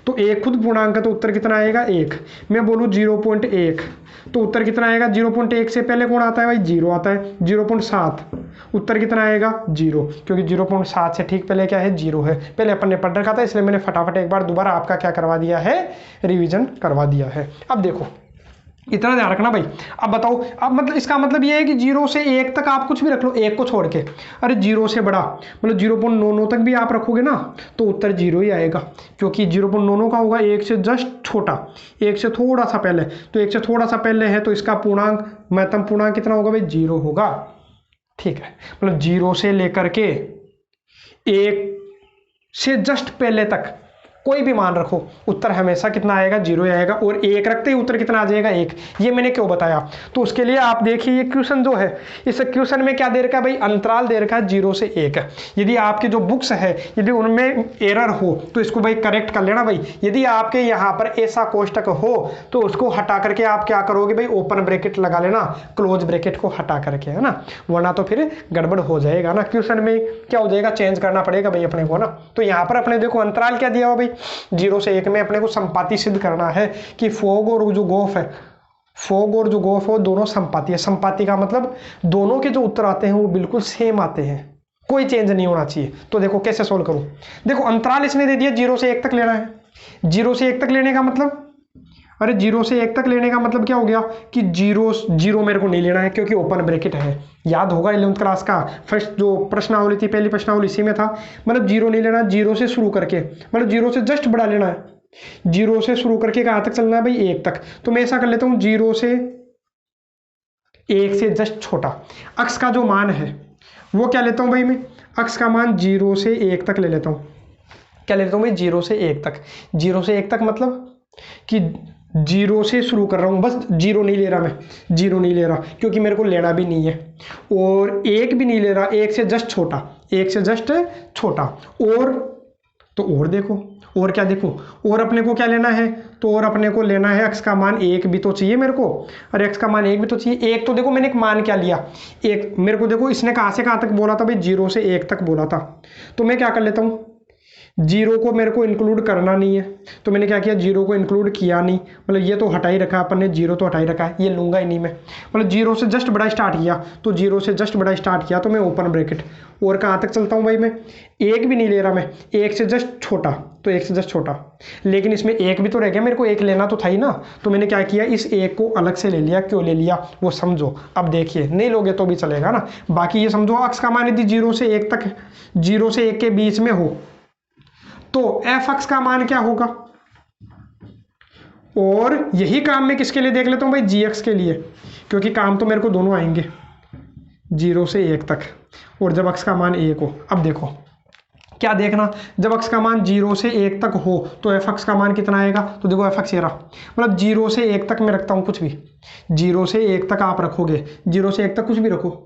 तो 1 खुद पूर्णांक है, तो उत्तर कितना आएगा? 1। मैं बोलूँ 0.1, तो उत्तर कितना आएगा? 0.1 से पहले कौन आता है भाई? 0 आता है। 0.7, उत्तर कितना आएगा? 0, क्योंकि 0.7 से ठीक पहले क्या है? 0 है। पहले अपन ने पढ़ रखा था, इसलिए मैंने फटाफट एक बार दोबारा आपका क्या करवा दिया है? रिवीजन करवा दिया है। अब देखो इतना ध्यान रखना भाई। अब बताओ, अब मतलब इसका मतलब ये है कि 0 से 1 तक आप कुछ भी रख लो, 1 को छोड़ के। अरे 0 से बड़ा मतलब 0.99 तक भी आप रखोगे ना तो उत्तर 0 ही आएगा, क्योंकि 0.99 का होगा 1 से जस्ट छोटा, 1 से थोड़ा सा पहले। तो 1 से थोड़ा सा पहले है तो इसका पूर्णांक महत्तम पूर्णांक कितना होगा भाई? 0 होगा। ठीक है, मतलब 0 से लेकर के 1 से जस्ट पहले तक कोई भी मान रखो, उत्तर हमेशा कितना आएगा? 0 आएगा। और 1 रखते ही उत्तर कितना आ जाएगा? 1। ये मैंने क्यों बताया? तो उसके लिए आप देखिए ये क्वेश्चन जो है, इस क्वेश्चन में क्या दे रखा है भाई? अंतराल दे रखा है 0 से 1। यदि आपकी जो बुक्स है यदि उनमें एरर हो तो इसको भाई करेक्ट कर लेना भाई। यदि आपके यहाँ पर ऐसा कोष्टक हो तो उसको हटा करके आप क्या करोगे भाई? ओपन ब्रैकेट लगा लेना, क्लोज ब्रैकेट को हटा करके, है ना, वरना तो फिर गड़बड़ हो जाएगा ना। क्वेश्चन में क्या हो जाएगा? चेंज करना पड़ेगा भाई अपने को ना। तो यहाँ पर अपने देखो अंतराल क्या दिया हुआ भाई? 0 से 1 में अपने को संपाती सिद्ध करना है कि फोग और जो गोफ है, फोग और जो गोफ हो दोनों संपाती है। संपाती का मतलब दोनों के जो उत्तर आते हैं वो बिल्कुल सेम आते हैं, कोई चेंज नहीं होना चाहिए। तो देखो कैसे सोल्व करूं। देखो अंतराल इसने दे दिया 0 से 1 तक लेना है। 0 से 1 तक लेने का मतलब, अरे 0 से 1 तक लेने का मतलब क्या हो गया कि 0 मेरे को नहीं लेना है क्योंकि ओपन ब्रैकेट है। याद होगा 11th क्लास का फर्स्ट जो प्रश्नावली थी, पहली प्रश्नावली इसी में था। मतलब 0 नहीं लेना, 0 से शुरू करके, मतलब 0 से जस्ट बड़ा लेना है। 0 से शुरू करके कहाँ तक चलना है भाई? 1 तक। तो मैं ऐसा कर लेता हूँ 0 से 1 से जस्ट छोटा अक्स का जो मान है वो क्या लेता हूँ भाई? मैं अक्स का मान 0 से 1 तक ले लेता हूँ। क्या लेता हूँ भाई? 0 से 1 तक। 0 से 1 तक मतलब कि 0 से शुरू कर रहा हूँ, बस 0 नहीं ले रहा, मैं 0 नहीं ले रहा क्योंकि मेरे को लेना भी नहीं है, और 1 भी नहीं ले रहा, 1 से जस्ट छोटा, 1 से जस्ट छोटा। और तो और देखो, और क्या देखूँ? और अपने को क्या लेना है? तो और अपने को लेना है x का मान 1 भी तो चाहिए मेरे को, और x का मान 1 भी तो चाहिए। 1 तो देखो मैंने एक मान क्या लिया, 1 मेरे को देखो इसने कहाँ से कहाँ तक बोला था भाई? 0 से 1 तक बोला था। तो मैं क्या कर लेता हूँ, जीरो को मेरे को इंक्लूड करना नहीं है, तो मैंने क्या किया, जीरो को इंक्लूड किया नहीं, मतलब ये तो हटा ही रखा अपन ने, जीरो तो हटा ही रखा है, ये लूँगा ही नहीं मैं। मतलब जीरो से जस्ट बड़ा स्टार्ट किया, तो जीरो से जस्ट बड़ा स्टार्ट किया तो मैं ओपन ब्रैकेट, और कहाँ तक चलता हूँ भाई, मैं एक भी नहीं ले रहा, मैं एक से जस्ट छोटा, तो एक से जस्ट छोटा, लेकिन इसमें एक भी तो रह गया, मेरे को एक लेना तो था ही ना, तो मैंने क्या किया, इस एक को अलग से ले लिया। क्यों ले लिया वो समझो। अब देखिए, नहीं लोगे तो भी चलेगा ना, बाकी ये समझो अक्स का मान यदि जीरो से एक तक, जीरो से एक के बीच में हो तो एफ अक्स का मान क्या होगा। और यही काम मैं किसके लिए देख लेता हूं भाई, जी एक्स के लिए, क्योंकि काम तो मेरे को दोनों आएंगे जीरो से एक तक, और जब अक्स का मान एक हो। अब देखो क्या देखना, जब अक्स का मान जीरो से एक तक हो तो एफ अक्स का मान कितना आएगा, तो देखो एफ अक्स ये रहा, मतलब जीरो से एक तक मैं रखता हूँ कुछ भी, जीरो से एक तक आप रखोगे, जीरो से एक तक कुछ भी रखो,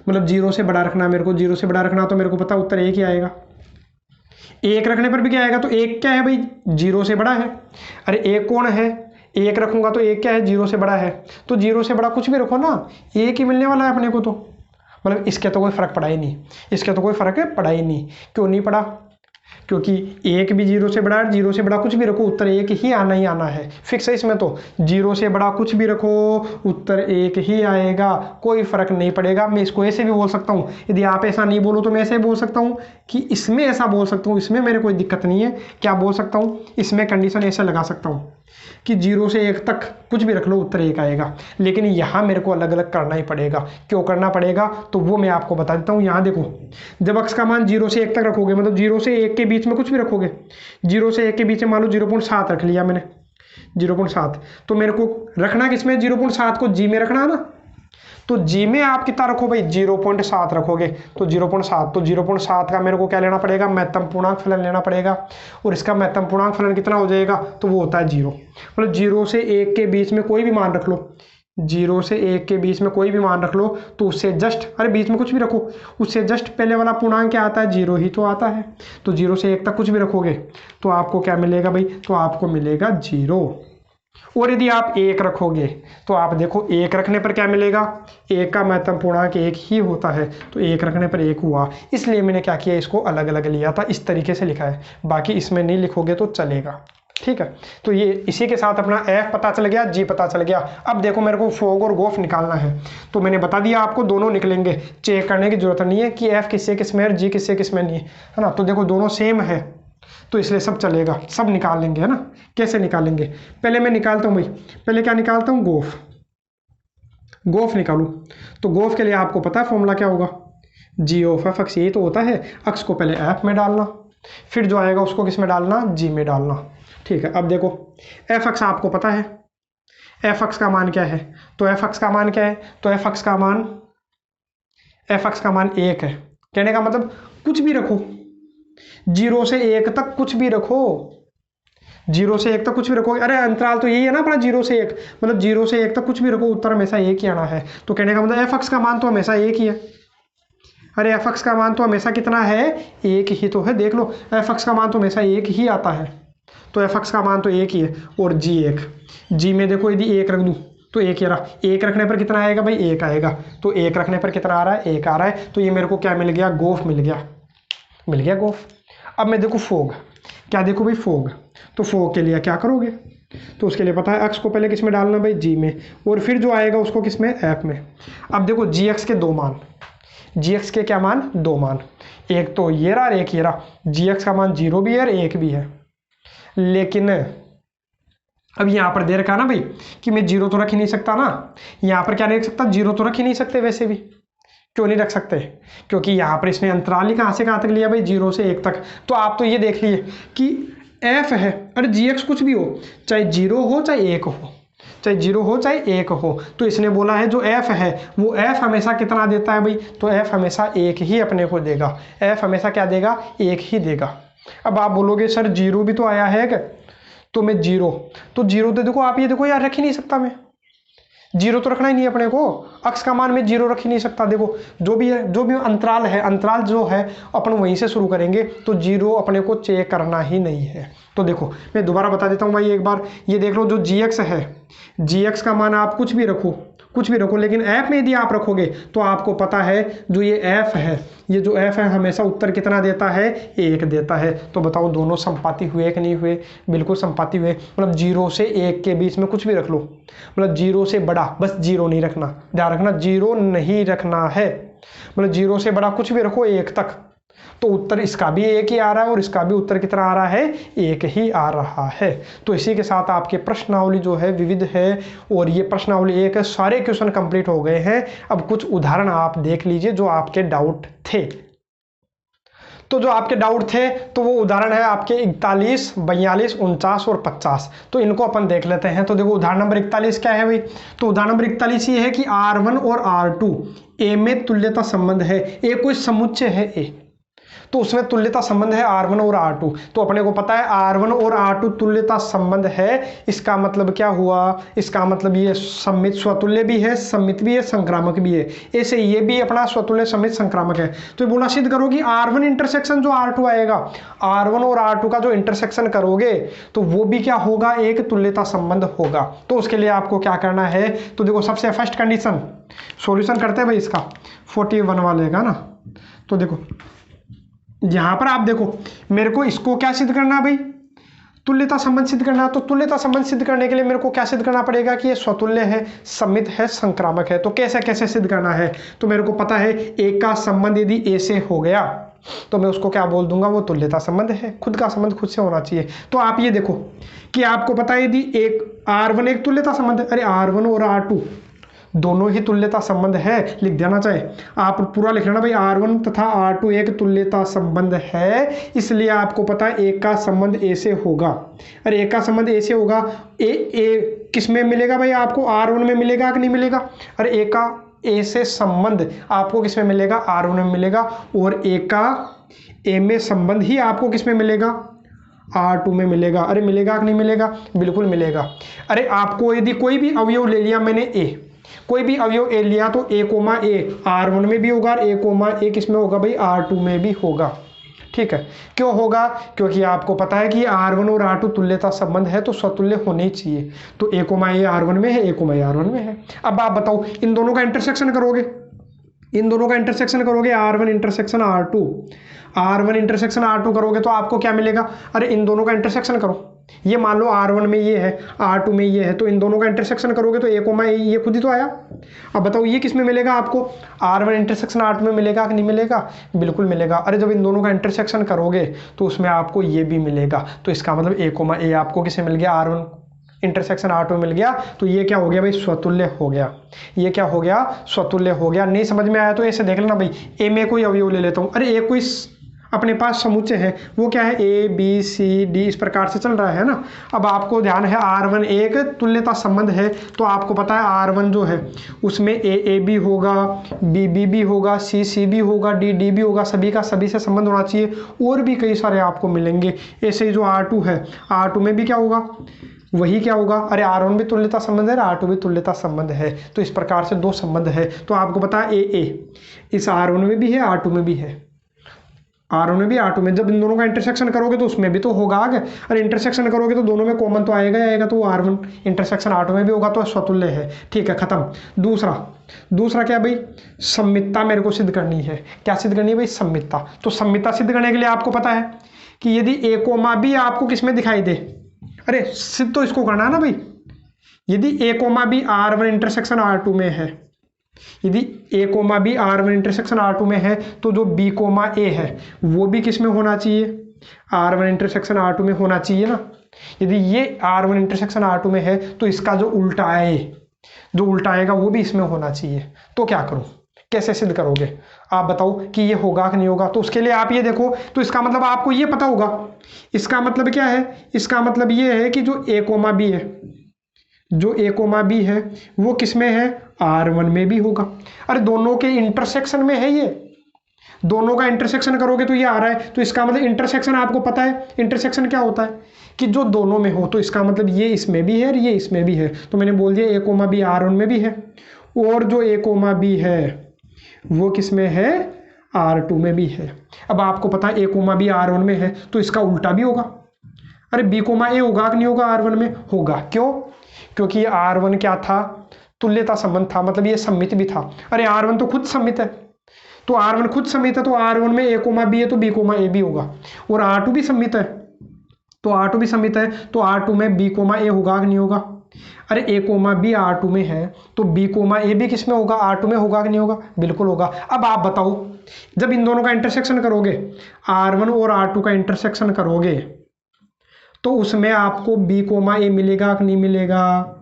मतलब जीरो से बड़ा रखना मेरे को, जीरो से बड़ा रखना, तो मेरे को पता उत्तर एक ही आएगा। एक रखने पर भी क्या आएगा, तो एक क्या है भाई, जीरो से बड़ा है। अरे एक कौन है, एक रखूंगा तो एक क्या है, जीरो से बड़ा है, तो जीरो से बड़ा कुछ भी रखो ना, एक ही मिलने वाला है अपने को, तो मतलब इसके तो कोई फर्क पड़ा ही नहीं, इसके तो कोई फर्क पड़ा ही नहीं। क्यों नहीं पड़ा, क्योंकि एक भी जीरो से बड़ा है, जीरो से बड़ा कुछ भी रखो उत्तर एक ही आना ही आना है, फिक्स है इसमें, तो जीरो से बड़ा कुछ भी रखो उत्तर एक ही आएगा, कोई फर्क नहीं पड़ेगा। मैं इसको ऐसे भी बोल सकता हूँ, यदि आप ऐसा नहीं बोलो तो मैं ऐसे बोल सकता हूँ कि इसमें ऐसा बोल सकता हूँ, इसमें मेरे कोई दिक्कत नहीं है। क्या बोल सकता हूँ, इसमें कंडीशन ऐसे लगा सकता हूँ कि जीरो से एक तक कुछ भी रख लो उत्तर एक आएगा, लेकिन यहाँ मेरे को अलग अलग करना ही पड़ेगा। क्यों करना पड़ेगा, तो वो मैं आपको बता देता हूँ। यहाँ देखो, जब अक्स का मान जीरो से एक तक रखोगे, मतलब जीरो से एक के बीच में कुछ भी रखोगे, जीरो से एक के बीच में मान लो 0.7 रख लिया मैंने, 0.7, तो मेरे को रखना किसमें, 0.7 को जी में रखना है ना, तो जी में आप कितना रखो भाई, 0.7 रखोगे, तो 0.7, तो 0.7 का मेरे को क्या लेना पड़ेगा, महत्तम पूर्णांक फलन लेना पड़ेगा, और इसका महत्तम पूर्णांक फलन कितना हो जाएगा, तो वो होता है जीरो। मतलब जीरो से एक के बीच में कोई भी मान रख लो, जीरो से एक के बीच में कोई भी मान रख लो, तो उससे जस्ट, अरे बीच में कुछ भी रखो, उससे जस्ट पहले वाला पूर्णांक क्या आता है, जीरो ही तो आता है। तो जीरो से एक तक कुछ भी रखोगे तो आपको क्या मिलेगा भाई, तो आपको मिलेगा जीरो। और यदि आप एक रखोगे तो आप देखो, एक रखने पर क्या मिलेगा, एक का महत्तम पूर्णांक एक ही होता है, तो एक रखने पर एक हुआ, इसलिए मैंने क्या किया, इसको अलग अलग लिया था, इस तरीके से लिखा है। बाकी इसमें नहीं लिखोगे तो चलेगा, ठीक है। तो ये इसी के साथ अपना एफ पता चल गया, जी पता चल गया। अब देखो मेरे को फोग और गोफ निकालना है, तो मैंने बता दिया आपको दोनों निकलेंगे, चेक करने की जरूरत नहीं है कि एफ किससे किस में है, जी किससे किस में नहीं है ना। तो देखो दोनों सेम है, तो इसलिए सब चलेगा, सब निकाल लेंगे, है ना। कैसे निकालेंगे, पहले मैं निकालता हूँ भाई, पहले क्या निकालता हूँ, गोफ, गोफ निकालूं। तो गोफ के लिए आपको पता है फॉर्मूला क्या होगा, जी ऑफ एफ एक्स, यही तो होता है, अक्स को पहले एफ में डालना, फिर जो आएगा उसको किस में डालना, जी में डालना, ठीक है। अब देखो एफ एक्स आपको पता है, एफ एक्स का मान क्या है, तो एफ एक्स का मान क्या है, तो एफ एक्स का मान, एफ एक्स का मान एक है। कहने का मतलब कुछ भी रखो, जीरो से एक तक कुछ भी रखो, जीरो से एक तक कुछ भी रखोगे, अरे अंतराल तो यही है ना अपना, जीरो से एक, मतलब जीरो से एक तक कुछ भी रखो उत्तर हमेशा एक ही आना है। तो कहने का मतलब एफ एक्स का मान तो हमेशा एक ही है, अरे एफ एक्स का मान तो हमेशा कितना है, एक ही तो है, देख लो एफ एक्स का मान तो हमेशा एक ही आता है, तो एफ एक्स का मान तो एक ही है। और जी एक, जी में देखो यदि एक रख दूँ तो एक ही रहा, एक रखने पर कितना आएगा भाई, एक आएगा, तो एक रखने पर कितना आ रहा है, एक आ रहा है, तो ये मेरे को क्या मिल गया, गोफ मिल गया, मिल गया गोफ। अब मैं देखो फोग, क्या देखो भाई फोग, तो फोग के लिए क्या करोगे, तो उसके लिए पता है अक्स को पहले किस में डालना भाई, जी में, और फिर जो आएगा उसको किस में, एफ में। अब देखो जी एक्स के दो मान, जी एक्स के क्या मान, दो मान, एक तो ये रहा और एक ये रहा, जी एक्स का मान जीरो भी है और एक भी है। लेकिन अब यहाँ पर दे रखा ना भाई कि मैं जीरो तो रख ही नहीं सकता ना, यहाँ पर क्या नहीं रख सकता, जीरो तो रख ही नहीं सकते वैसे भी। क्यों नहीं रख सकते, क्योंकि यहाँ पर इसने अंतराल ही कहाँ से कहाँ तक लिया भाई, जीरो से एक तक। तो आप तो ये देख लिए कि एफ है, अरे जी एक्स कुछ भी हो, चाहे जीरो हो चाहे एक हो, चाहे जीरो हो चाहे एक हो, तो इसने बोला है जो एफ है वो एफ हमेशा कितना देता है भाई, तो एफ हमेशा एक ही अपने को देगा, एफ हमेशा क्या देगा, एक ही देगा। अब आप बोलोगे सर जीरो भी तो आया है क्या, तो मैं जीरो, तो जीरो तो देखो आप ये देखो यार, रख ही नहीं सकता मैं, जीरो तो रखना ही नहीं अपने को, अक्स का मान में जीरो रख ही नहीं सकता। देखो जो भी है, जो भी अंतराल है, अंतराल जो है अपन वहीं से शुरू करेंगे, तो जीरो अपने को चेक करना ही नहीं है। तो देखो मैं दोबारा बता देता हूँ भाई एक बार, ये देख लो जो जी एक्स है, जी एक्स का मान आप कुछ भी रखो कुछ भी रखो, लेकिन एफ में यदि आप रखोगे तो आपको पता है जो ये एफ है, ये जो एफ है हमेशा उत्तर कितना देता है, 1 देता है। तो बताओ दोनों संपाती हुए कि नहीं हुए, बिल्कुल संपाती हुए। मतलब 0 से 1 के बीच में कुछ भी रख लो, मतलब 0 से बड़ा, बस 0 नहीं रखना, ध्यान रखना 0 नहीं रखना है। मतलब 0 से बड़ा कुछ भी रखो 1 तक, तो उत्तर इसका भी 1 ही आ रहा है और इसका भी उत्तर कितना आ रहा है, 1 ही आ रहा है। तो इसी के साथ आपके प्रश्नावली जो है विविध है और ये प्रश्नावली 1 है। सारे क्वेश्चन कंप्लीट हो गए हैं। अब कुछ उदाहरण आप देख लीजिए जो आपके डाउट थे। तो जो आपके डाउट थे तो वो उदाहरण है आपके 41, 42, 49 और 50। तो इनको अपन देख लेते हैं। तो देखो उदाहरण नंबर 41 क्या है भाई, तो उदाहरण नंबर 41 ये है कि R1 और R2 ए में तुल्यता संबंध है। ए कोई समुच्चय है ए, तो उसमें तुल्यता संबंध है R1 और R2। तो अपने को पता है R1 और R2 तुल्यता संबंध है। इसका मतलब क्या हुआ, इसका मतलब ये सममित स्वतुल्य भी है, सममित भी है, संक्रामक भी है। ऐसे ये भी अपना स्वतुल्य सममित संक्रामक है। तो बोला सिद्ध करो कि R1 इंटरसेक्शन जो R2 आएगा, R1 और R2 का जो इंटरसेक्शन करोगे तो वो भी क्या होगा, एक तुल्यता संबंध होगा। तो उसके लिए आपको क्या करना है, तो देखो सबसे फर्स्ट कंडीशन सॉल्यूशन करते हैं भाई इसका 41 वाले का ना। तो देखो यहां पर आप देखो मेरे को इसको क्या सिद्ध करना है भाई, तुल्यता संबंध सिद्ध करना है। तो तुल्यता संबंध सिद्ध करने के लिए मेरे को क्या सिद्ध करना पड़ेगा कि ये स्वतुल्य है, सममित है, संक्रामक है। तो कैसे कैसे सिद्ध करना है, तो मेरे को पता है ए का संबंध यदि ए से हो गया तो मैं उसको क्या बोल दूंगा, वो तुल्यता संबंध है। खुद का संबंध खुद से होना चाहिए। तो आप ये देखो कि आपको पता है यदि एक R1 एक तुल्यता संबंध है, अरे R1 और R2 दोनों ही तुल्यता संबंध है, लिख देना चाहे आप पूरा लिख लेना भाई R1 तथा R2 एक तुल्यता संबंध है। इसलिए आपको पता है ए का संबंध ए से होगा। अरे ए का संबंध ए से होगा, ए किस में मिलेगा भाई, आपको R1 में मिलेगा कि नहीं मिलेगा। अरे ए का ए से संबंध आपको किस में मिलेगा, R1 में मिलेगा। और ए का ए में संबंध ही आपको किस में मिलेगा, R2 में मिलेगा। अरे मिलेगा कि नहीं मिलेगा, बिल्कुल मिलेगा। अरे आपको यदि कोई भी अवयव ले लिया मैंने ए, कोई भी अवयव ए लिया तो ए कोमा ए R1 में भी होगा और ए कोमा ए किसमें होगा भाई, R2 में भी होगा। ठीक है, क्यों होगा, क्योंकि आपको पता है कि R1 और R2 तुल्यता संबंध है तो स्वतुल्य होने चाहिए। तो ए कोमा ए R1 में है, ए कोमा ए R1 में है। अब आप बताओ इन दोनों का इंटरसेक्शन करोगे, इन दोनों का इंटरसेक्शन करोगे R1 intersection R2, R1 intersection R2 करोगे तो आपको क्या मिलेगा। अरे इन दोनों का इंटरसेक्शन करो, ये मान लो R1 में ये है, R2 में ये है, तो इन दोनों का इंटरसेक्शन करोगे तो ए कोमा ए ये खुद ही तो आया। अब बताओ ये किस में मिलेगा आपको, R1 इंटरसेक्शन R2 में मिलेगा कि नहीं मिलेगा, बिल्कुल मिलेगा। अरे जब इन दोनों का इंटरसेक्शन करोगे तो उसमें आपको ये भी मिलेगा। तो इसका मतलब ए कोमा ए आपको किसे मिल गया, R1 इंटरसेक्शन R2 मिल गया। तो ये क्या हो गया भाई, स्वतुल्य हो गया। ये क्या हो गया, स्वतुल्य हो गया। नहीं समझ में आया तो ऐसे देख लेना भाई, ए में कोई अवयव ले लेता हूँ। अरे ए कोई अपने पास समुच्चय है, वो क्या है, ए बी सी डी इस प्रकार से चल रहा है ना। अब आपको ध्यान है R1 एक तुल्यता संबंध है, तो आपको पता है R1 जो है उसमें ए बी होगा, बी बी भी होगा, सी सी भी होगा, डी डी भी होगा, सभी का सभी से संबंध होना चाहिए। और भी कई सारे आपको मिलेंगे। ऐसे ही जो R2 है, R2 में भी क्या होगा, वही क्या होगा, अरे R1 भी तुल्यता संबंध है, R2 भी तुल्यता संबंध है। तो इस प्रकार से दो संबंध है। तो आपको पता है ए इस R1 में भी है, R2 में भी है, R1 में भी R2 में। जब इन दोनों का इंटरसेक्शन करोगे तो उसमें भी तो होगा आगे। अरे इंटरसेक्शन करोगे तो दोनों में कॉमन तो आएगा ही आएगा, तो R1 इंटरसेक्शन R2 में भी होगा, तो स्वतुल्य है। ठीक है, खत्म। दूसरा क्या भाई, सम्मितता मेरे को सिद्ध करनी है। क्या सिद्ध करनी है भाई, सम्मितता। तो सम्मितता सिद्ध करने के लिए आपको पता है कि यदि ए कोमा बी आपको किस में दिखाई दे, अरे सिद्ध तो इसको करना है ना भाई। यदि ए coma B R1 intersection R2 में है, यदि ए coma B R1 intersection R2 में है, तो जो बी कोमा ए है वो भी किस में होना चाहिए, R1 इंटरसेक्शन R2 में होना चाहिए ना। यदि ये R1 इंटरसेक्शन R2 में है तो इसका जो उल्टा आए, जो उल्टा आएगा वो भी इसमें होना चाहिए। तो क्या करूं, कैसे सिद्ध करोगे आप बताओ कि ये होगा कि नहीं होगा। तो उसके लिए आप ये देखो, तो इसका मतलब आपको ये पता होगा। इसका मतलब क्या है, इसका मतलब ये है कि जो ए कोमा बी है, जो ए कोमा बी है वो किस में है, R1 में भी होगा। अरे दोनों के इंटरसेक्शन में है, ये दोनों का इंटरसेक्शन करोगे तो ये आ रहा है। तो इसका मतलब इंटरसेक्शन आपको पता है, इंटरसेक्शन क्या होता है कि जो दोनों में हो। तो इसका मतलब ये इसमें भी है और ये इसमें भी है। तो मैंने बोल दिया ए कोमा बी R1 में भी है, और जो ए कोमा बी है वो किस में है, R2 में भी है। अब आपको पता है ए कोमा बी R1 में है तो इसका उल्टा भी होगा। अरे बी कोमा ए होगा कि नहीं होगा, R1 में होगा। क्यों, क्योंकि R1 क्या था, तुल्यता संबंध था, मतलब ये सममित भी था। अरे R1 तो खुद सममित है, तो R1 खुद सममित है, तो R1 में A, B है तो B, A भी होगा। और R2 भी सममित है, तो R2 भी सममित है, तो R2 में B, A होगा कि नहीं होगा? अरे A, B R2 में है, तो B, A भी किस में होगा? R2 में होगा कि नहीं होगा? बिल्कुल होगा। अब आप बताओ, जब इन दोनों का इंटरसेक्शन करोगे, R1 और R2 का इंटरसेक्शन करोगे, तो उसमें आपको B, A मिलेगा कि नहीं मिलेगा?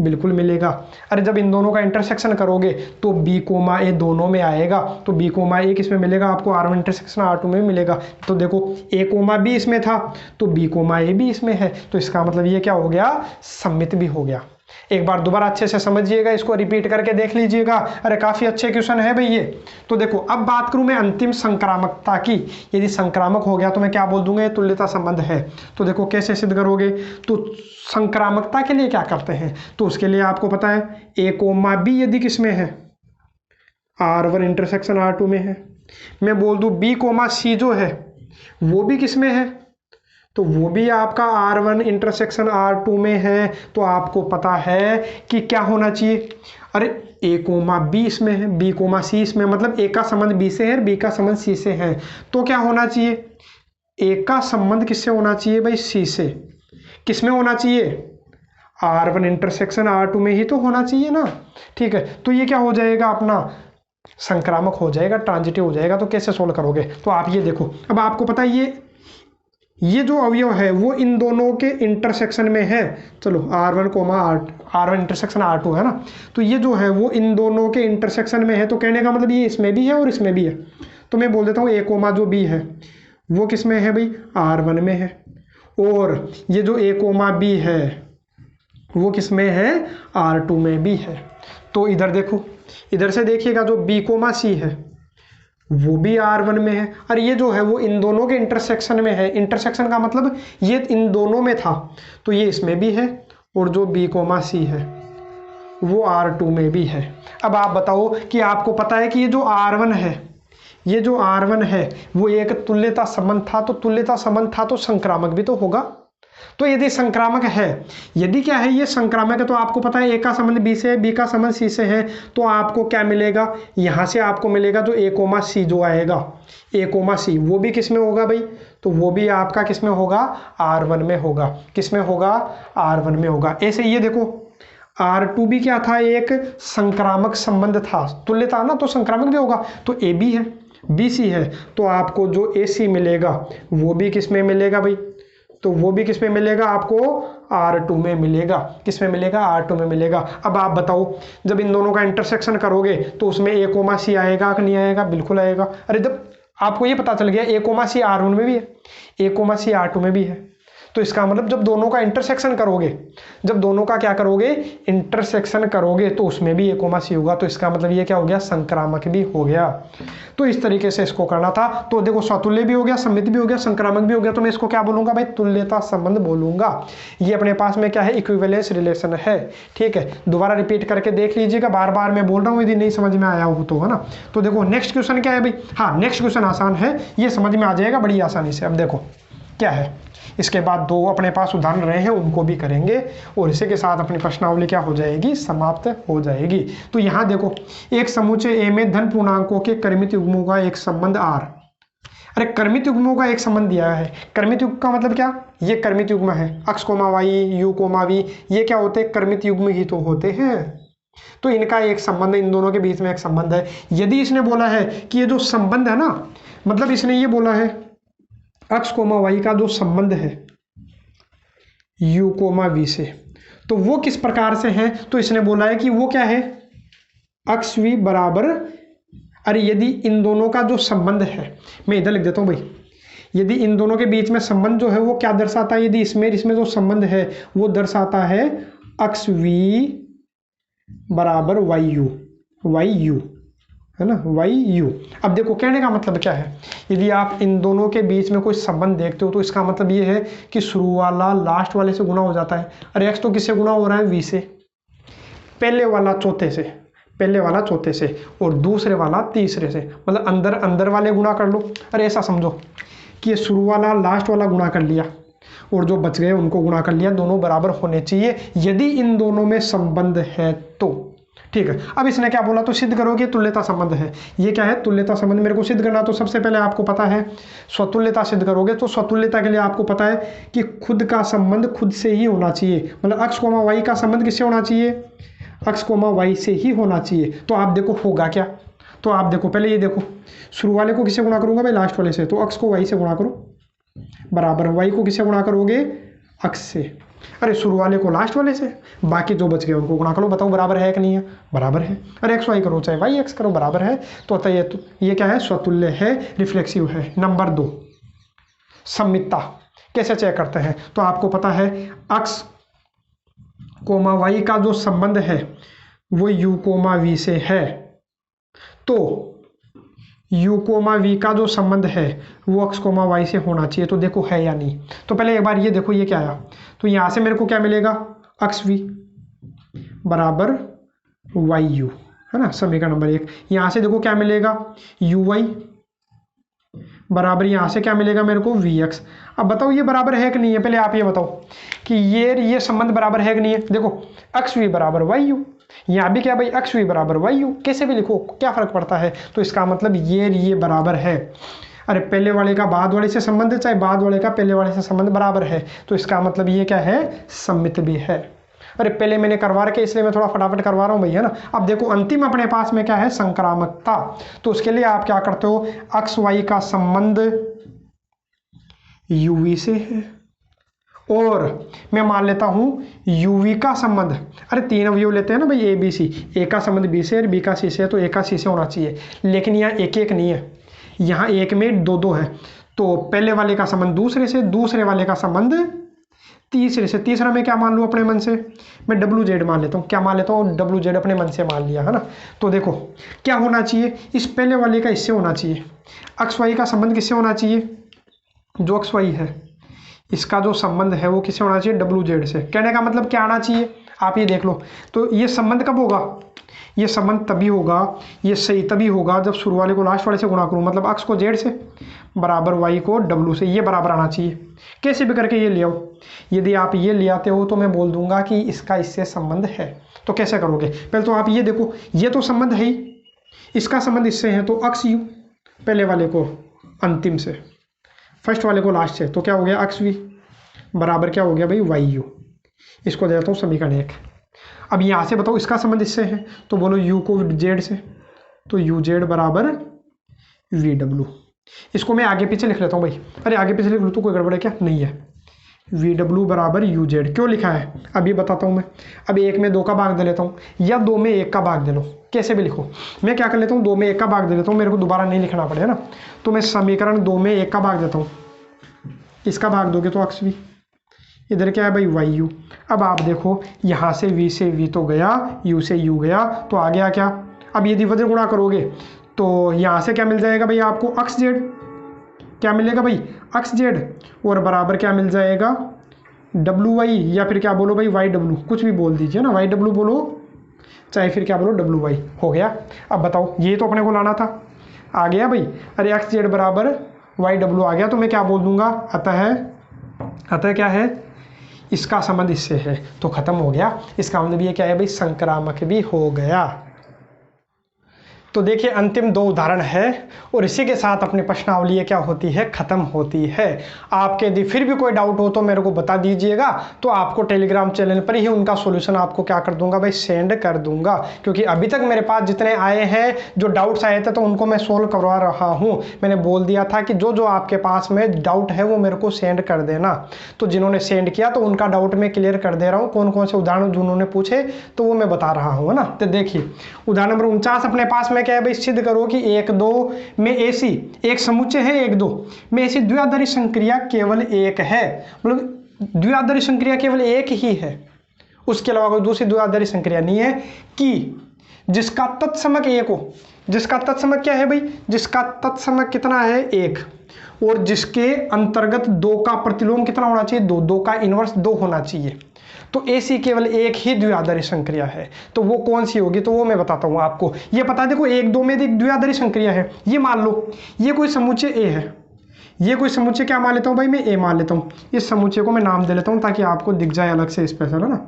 बिल्कुल मिलेगा। अरे जब इन दोनों का इंटरसेक्शन करोगे तो B, A दोनों में आएगा, तो B, A किस में मिलेगा? आपको R1 इंटरसेक्शन R2 में मिलेगा। तो देखो A, B इसमें था, तो B, A भी इसमें है, तो इसका मतलब ये क्या हो गया? सममित भी हो गया। एक बार दोबारा अच्छे से समझिएगा, इसको रिपीट करके देख लीजिएगा। अरे काफी अच्छे क्वेश्चन है भाई ये। तो देखो अब बात करूं मैं अंतिम संक्रामकता की। यदि संक्रामक हो गया तो मैं क्या बोल दूंगा? ये तुल्यता संबंध है। तो देखो कैसे सिद्ध करोगे? तो संक्रामकता के लिए क्या करते हैं? तो उसके लिए आपको पता है A, B यदि किस में है? R1 इंटरसेक्शन R2 में है। मैं बोल दूं B, C जो है वो भी किस में है? तो वो भी आपका R1 इंटरसेक्शन R2 में है। तो आपको पता है कि क्या होना चाहिए? अरे A, B इसमें है, B, C इसमें, मतलब A का संबंध B से है और B का संबंध C से है। तो क्या होना चाहिए? A का संबंध किससे होना चाहिए भाई? C से। किस में होना चाहिए? R1 इंटरसेक्शन R2 में ही तो होना चाहिए ना। ठीक है, तो ये क्या हो जाएगा? अपना संक्रामक हो जाएगा, ट्रांजिटिव हो जाएगा। तो कैसे सोल्व करोगे? तो आप ये देखो, अब आपको पता है ये जो अवयव है वो इन दोनों के इंटरसेक्शन में है। चलो R1 इंटरसेक्शन R2 है ना, तो ये जो है वो इन दोनों के इंटरसेक्शन में है। तो कहने का मतलब ये इसमें भी है और इसमें भी है। तो मैं बोल देता हूँ A, जो B है वो किस में है भाई? R1 में है। और ये जो A, B है वो किस में है? R2 में भी है। तो इधर देखो, इधर से देखिएगा, जो B, C है वो भी R1 में है। और ये जो है वो इन दोनों के इंटरसेक्शन में है। इंटरसेक्शन का मतलब ये इन दोनों में था, तो ये इसमें भी है। और जो B, C है वो R2 में भी है। अब आप बताओ कि आपको पता है कि ये जो R1 है, ये जो R1 है वो एक तुल्यता संबंध था। तो तुल्यता संबंध था तो संक्रामक भी तो होगा। तो यदि संक्रामक है, यदि क्या है ये संक्रामक है, तो आपको पता है A का संबंध B से है, B का संबंध C से है, तो आपको क्या मिलेगा? यहाँ से आपको मिलेगा जो A, C जो आएगा, A, C वो भी किस में होगा भाई? तो वो भी आपका किस में होगा? R1 में होगा। किस में होगा? R1 में होगा। ऐसे ये देखो R2 भी क्या था? एक संक्रामक संबंध था, तुल्यता ना, तो संक्रामक भी होगा। तो AB है, BC है, तो आपको जो AC मिलेगा वो भी किस में मिलेगा भाई? तो वो भी किस में मिलेगा? आपको R2 में मिलेगा। किस में मिलेगा? R2 में मिलेगा। अब आप बताओ, जब इन दोनों का इंटरसेक्शन करोगे तो उसमें A, C आएगा कि नहीं आएगा? बिल्कुल आएगा। अरे जब आपको ये पता चल गया A, C R1 में भी है, A, C R2 में भी है, तो इसका मतलब जब दोनों का इंटरसेक्शन करोगे, जब दोनों का क्या करोगे? इंटरसेक्शन करोगे, तो उसमें भी A, C होगा। तो इसका मतलब ये क्या हो गया? संक्रामक भी हो गया। तो इस तरीके से इसको करना था। तो देखो स्वतुल्य भी हो गया, सममित भी हो गया, संक्रामक भी हो गया। तो मैं इसको क्या बोलूंगा भाई? तुल्यता संबंध बोलूंगा। ये अपने पास में क्या है? इक्विवेलेंस रिलेशन है। ठीक है, दोबारा रिपीट करके देख लीजिएगा, बार बार मैं बोल रहा हूँ, यदि नहीं समझ में आया हो तो, है ना। तो देखो नेक्स्ट क्वेश्चन क्या है भाई? हाँ, नेक्स्ट क्वेश्चन आसान है, ये समझ में आ जाएगा बड़ी आसानी से। अब देखो क्या है, इसके बाद दो अपने पास उदाहरण रहे हैं उनको भी करेंगे, और इसी के साथ अपनी प्रश्नावली क्या हो जाएगी? समाप्त हो जाएगी। तो यहाँ देखो, एक समुच्चय A में धन पूर्णांकों के क्रमित युग्मों का एक संबंध R। अरे क्रमित युग्मों का एक संबंध दिया है। क्रमित युग्म का मतलब क्या? ये क्रमित युग्म है, x, y, u, v, ये क्या होते हैं? क्रमित युग्म ही तो होते हैं। तो इनका एक संबंध, इन दोनों के बीच में एक संबंध है। यदि इसने बोला है कि ये जो संबंध है ना, मतलब इसने ये बोला है x, y का जो संबंध है u, v से, तो वो किस प्रकार से है? तो इसने बोला है कि वो क्या है? x, v बराबर, अरे यदि इन दोनों का जो संबंध है, मैं इधर लिख देता हूँ भाई, यदि इन दोनों के बीच में संबंध जो है वो क्या दर्शाता है? यदि इसमें जो संबंध है वो दर्शाता है x, v बराबर y, u, है ना, YU। अब देखो कहने का मतलब क्या है? यदि आप इन दोनों के बीच में कोई संबंध देखते हो तो इसका मतलब ये है कि शुरू वाला लास्ट वाले से गुना हो जाता है। अरे x तो किससे गुना हो रहा है? V से। पहले वाला चौथे से, और दूसरे वाला तीसरे से, मतलब अंदर वाले गुना कर लो। अरे ऐसा समझो कि ये शुरू वाला लास्ट वाला गुना कर लिया और जो बच गए उनको गुना कर लिया, दोनों बराबर होने चाहिए। यदि इन दोनों में संबंध है तो ठीक है, अब इसने क्या बोला, तो सिद्ध करोगे तुल्यता संबंध है। ये क्या है, तुल्यता संबंध मेरे को सिद्ध करना। तो सबसे पहले आपको पता है स्वतुल्यता सिद्ध करोगे, तो स्वतुल्यता के लिए आपको पता है कि खुद का संबंध खुद से ही होना चाहिए, मतलब x, y का संबंध किससे होना चाहिए, x, y से ही होना चाहिए। तो आप देखो होगा क्या, तो आप देखो पहले ये देखो, शुरू वाले को किससे गुणा करूंगा भाई, लास्ट वाले से, तो x को y से गुणा करो, बराबर y को किससे गुणा करोगे, x से, अरे शुरू वाले को लास्ट वाले से, बाकी जो बच गए उनको गुणा करो, बताओ बराबर है कि नहीं है, बराबर है। अरे एक्स वाई करो चाहे वाई एक्स करो, बराबर है। तो ये क्या है, स्वतुल्य है, रिफ्लेक्सिव है। नंबर 2 सममितता कैसे चेक करते हैं, तो आपको पता है एक्स कोमा वाई का जो संबंध है वो यू कोमा वी से है, तो u कोमा वी का जो संबंध है वो x कोमा वाई से होना चाहिए। तो देखो है या नहीं, तो पहले एक बार ये देखो ये क्या आया, तो यहाँ से मेरे को क्या मिलेगा, एक्स वी बराबर वाई यू, है ना, समीकरण नंबर 1। यहाँ से देखो क्या मिलेगा, यू वाई बराबर यहाँ से क्या मिलेगा मेरे को, वी एक्स। अब बताओ ये बराबर है कि नहीं है, पहले आप ये बताओ कि ये संबंध बराबर है कि नहीं है। देखो एक्स वी बराबर वाई यू, यहाँ भी क्या भाई एक्स वी बराबर वाई यू, कैसे भी लिखो क्या फर्क पड़ता है। तो इसका मतलब ये बराबर है। अरे पहले वाले का बाद वाले से संबंध है, चाहे बाद वाले का पहले वाले से संबंध बराबर है, तो इसका मतलब ये क्या है, सम्मित भी है। अरे पहले मैंने करवा रखे इसलिए मैं थोड़ा फटाफट करवा रहा हूँ भैया ना। अब देखो अंतिम अपने पास में क्या है, संक्रामकता। तो उसके लिए आप क्या करते हो, एक्स वाई का संबंध यूवी से है, और मैं मान लेता हूं यूवी का संबंध, अरे 3 अवयव लेते हैं ना भाई, ए बी सी, ए का संबंध बी से और बी का सी से है, तो ए का सी से होना चाहिए। लेकिन यहाँ एक एक नहीं है, यहाँ एक में 2 है। तो पहले वाले का संबंध दूसरे से, दूसरे वाले का संबंध तीसरे से, तीसरा मैं क्या मान लूँ अपने मन से, मैं डब्ल्यू जेड मान लेता हूँ। क्या मान लेता हूँ, डब्ल्यू जेड अपने मन से मान लिया, है ना। तो देखो क्या होना चाहिए, इस पहले वाले का इससे होना चाहिए, एक्स वाई का संबंध किससे होना चाहिए, जो एक्स वाई है इसका जो संबंध है वो किससे होना चाहिए, डब्ल्यू जेड से। कहने का मतलब क्या आना चाहिए, आप ये देख लो। तो ये संबंध कब होगा, ये संबंध तभी होगा, ये सही तभी होगा जब शुरू वाले को लास्ट वाले से गुणा करूँ, मतलब एक्स को जेड से बराबर वाई को डब्ल्यू से, ये बराबर आना चाहिए। कैसे भी करके ये ले आओ, यदि आप ये ले आते हो तो मैं बोल दूंगा कि इसका इससे संबंध है। तो कैसे करोगे, पहले तो आप ये देखो, ये तो संबंध है ही, इसका संबंध इससे है, तो एक्स यू पहले वाले को अंतिम से, फर्स्ट वाले को लास्ट से, तो क्या हो गया, एक्स वी बराबर क्या हो गया भाई, वाई यू। इसको देता हूँ समीकरण 1। अब यहाँ से बताओ इसका संबंध इससे है, तो बोलो यू को जेड से, तो यू जेड बराबर वी डब्ल्यू। इसको मैं आगे पीछे लिख लेता हूँ भाई, अरे आगे पीछे लिख लूँ तो कोई गड़बड़ है क्या, नहीं है। वी डब्ल्यू बराबर यू जेड क्यों लिखा है, अब ये बताता हूँ मैं। अब 1 में 2 का भाग दे लेता हूँ, या 2 में 1 का भाग दे लो, कैसे भी लिखो। मैं क्या कर लेता हूँ, 2 में 1 का भाग दे लेता हूँ, मेरे को दोबारा नहीं लिखना पड़े, है ना। तो मैं समीकरण 2 में 1 का भाग देता हूँ, इसका भाग दोगे तो एक्स वी, इधर क्या है भाई वाई यू। अब आप देखो यहाँ से वी से वी तो गया, यू से यू गया, तो आ गया क्या। अब यदि वज्र गुणा करोगे तो यहाँ से क्या मिल जाएगा भाई आपको, एक्स जेड, क्या मिलेगा भाई, एक्स जेड, और बराबर क्या मिल जाएगा, डब्ल्यू वाई, या फिर क्या बोलो भाई वाई डब्ल्यू, कुछ भी बोल दीजिए ना, वाई डब्ल्यू बोलो चाहे फिर क्या बोलो डब्ल्यू वाई, हो गया। अब बताओ ये तो अपने को लाना था, आ गया भाई। अरे एक्स जेड बराबर वाई डब्ल्यू आ गया, तो मैं क्या बोल दूंगा, अतः क्या है, इसका संबंध इससे है, तो खत्म हो गया। इसका मतलब ये क्या है भाई, संक्रामक भी हो गया। तो देखिए अंतिम 2 उदाहरण है, और इसी के साथ अपनी प्रश्नावली क्या होती है, खत्म होती है। आपके यदि फिर भी कोई डाउट हो तो मेरे को बता दीजिएगा, तो आपको टेलीग्राम चैनल पर ही उनका सॉल्यूशन आपको क्या कर दूंगा भाई, सेंड कर दूंगा। क्योंकि अभी तक मेरे पास जितने आए हैं, जो डाउट्स आए थे, तो उनको मैं सोल्व करवा रहा हूँ। मैंने बोल दिया था कि जो जो आपके पास में डाउट है वो मेरे को सेंड कर देना। तो जिन्होंने सेंड किया तो उनका डाउट मैं क्लियर कर दे रहा हूँ, कौन कौन से उदाहरण जिन्होंने पूछे तो वो मैं बता रहा हूँ, है ना। तो देखिए उदाहरण नंबर 49 अपने पास में क्या है भाई, सिद्ध करो कि 1 2 में ऐसी एक समुच्चय है, 1 2 में ऐसी द्विआधारी संक्रिया केवल एक है, मतलब द्विआधारी संक्रिया केवल एक ही है, उसके अलावा कोई दूसरी द्विआधारी संक्रिया नहीं है, कि जिसका तत्समक 1 हो, जिसका तत्समक क्या है भाई, जिसका तत्समक कितना है 1, और जिसके अंतर्गत 2 का प्रतिलोम कितना होना चाहिए, 2, 2 का इनवर्स 2 होना चाहिए। तो ऐसी केवल एक ही द्विआधारी संक्रिया है, तो वो कौन सी होगी, तो वो मैं बताता हूँ आपको। ये पता देखो 1 2 में एक द्विआधारी संक्रिया है, ये मान लो ये कोई समुच्चय ए है, ये कोई समुच्चय क्या मान लेता हूँ भाई, मैं ए मान लेता हूँ। इस समुच्चय को मैं नाम दे लेता हूँ ताकि आपको दिख जाए अलग से स्पेशल, है ना।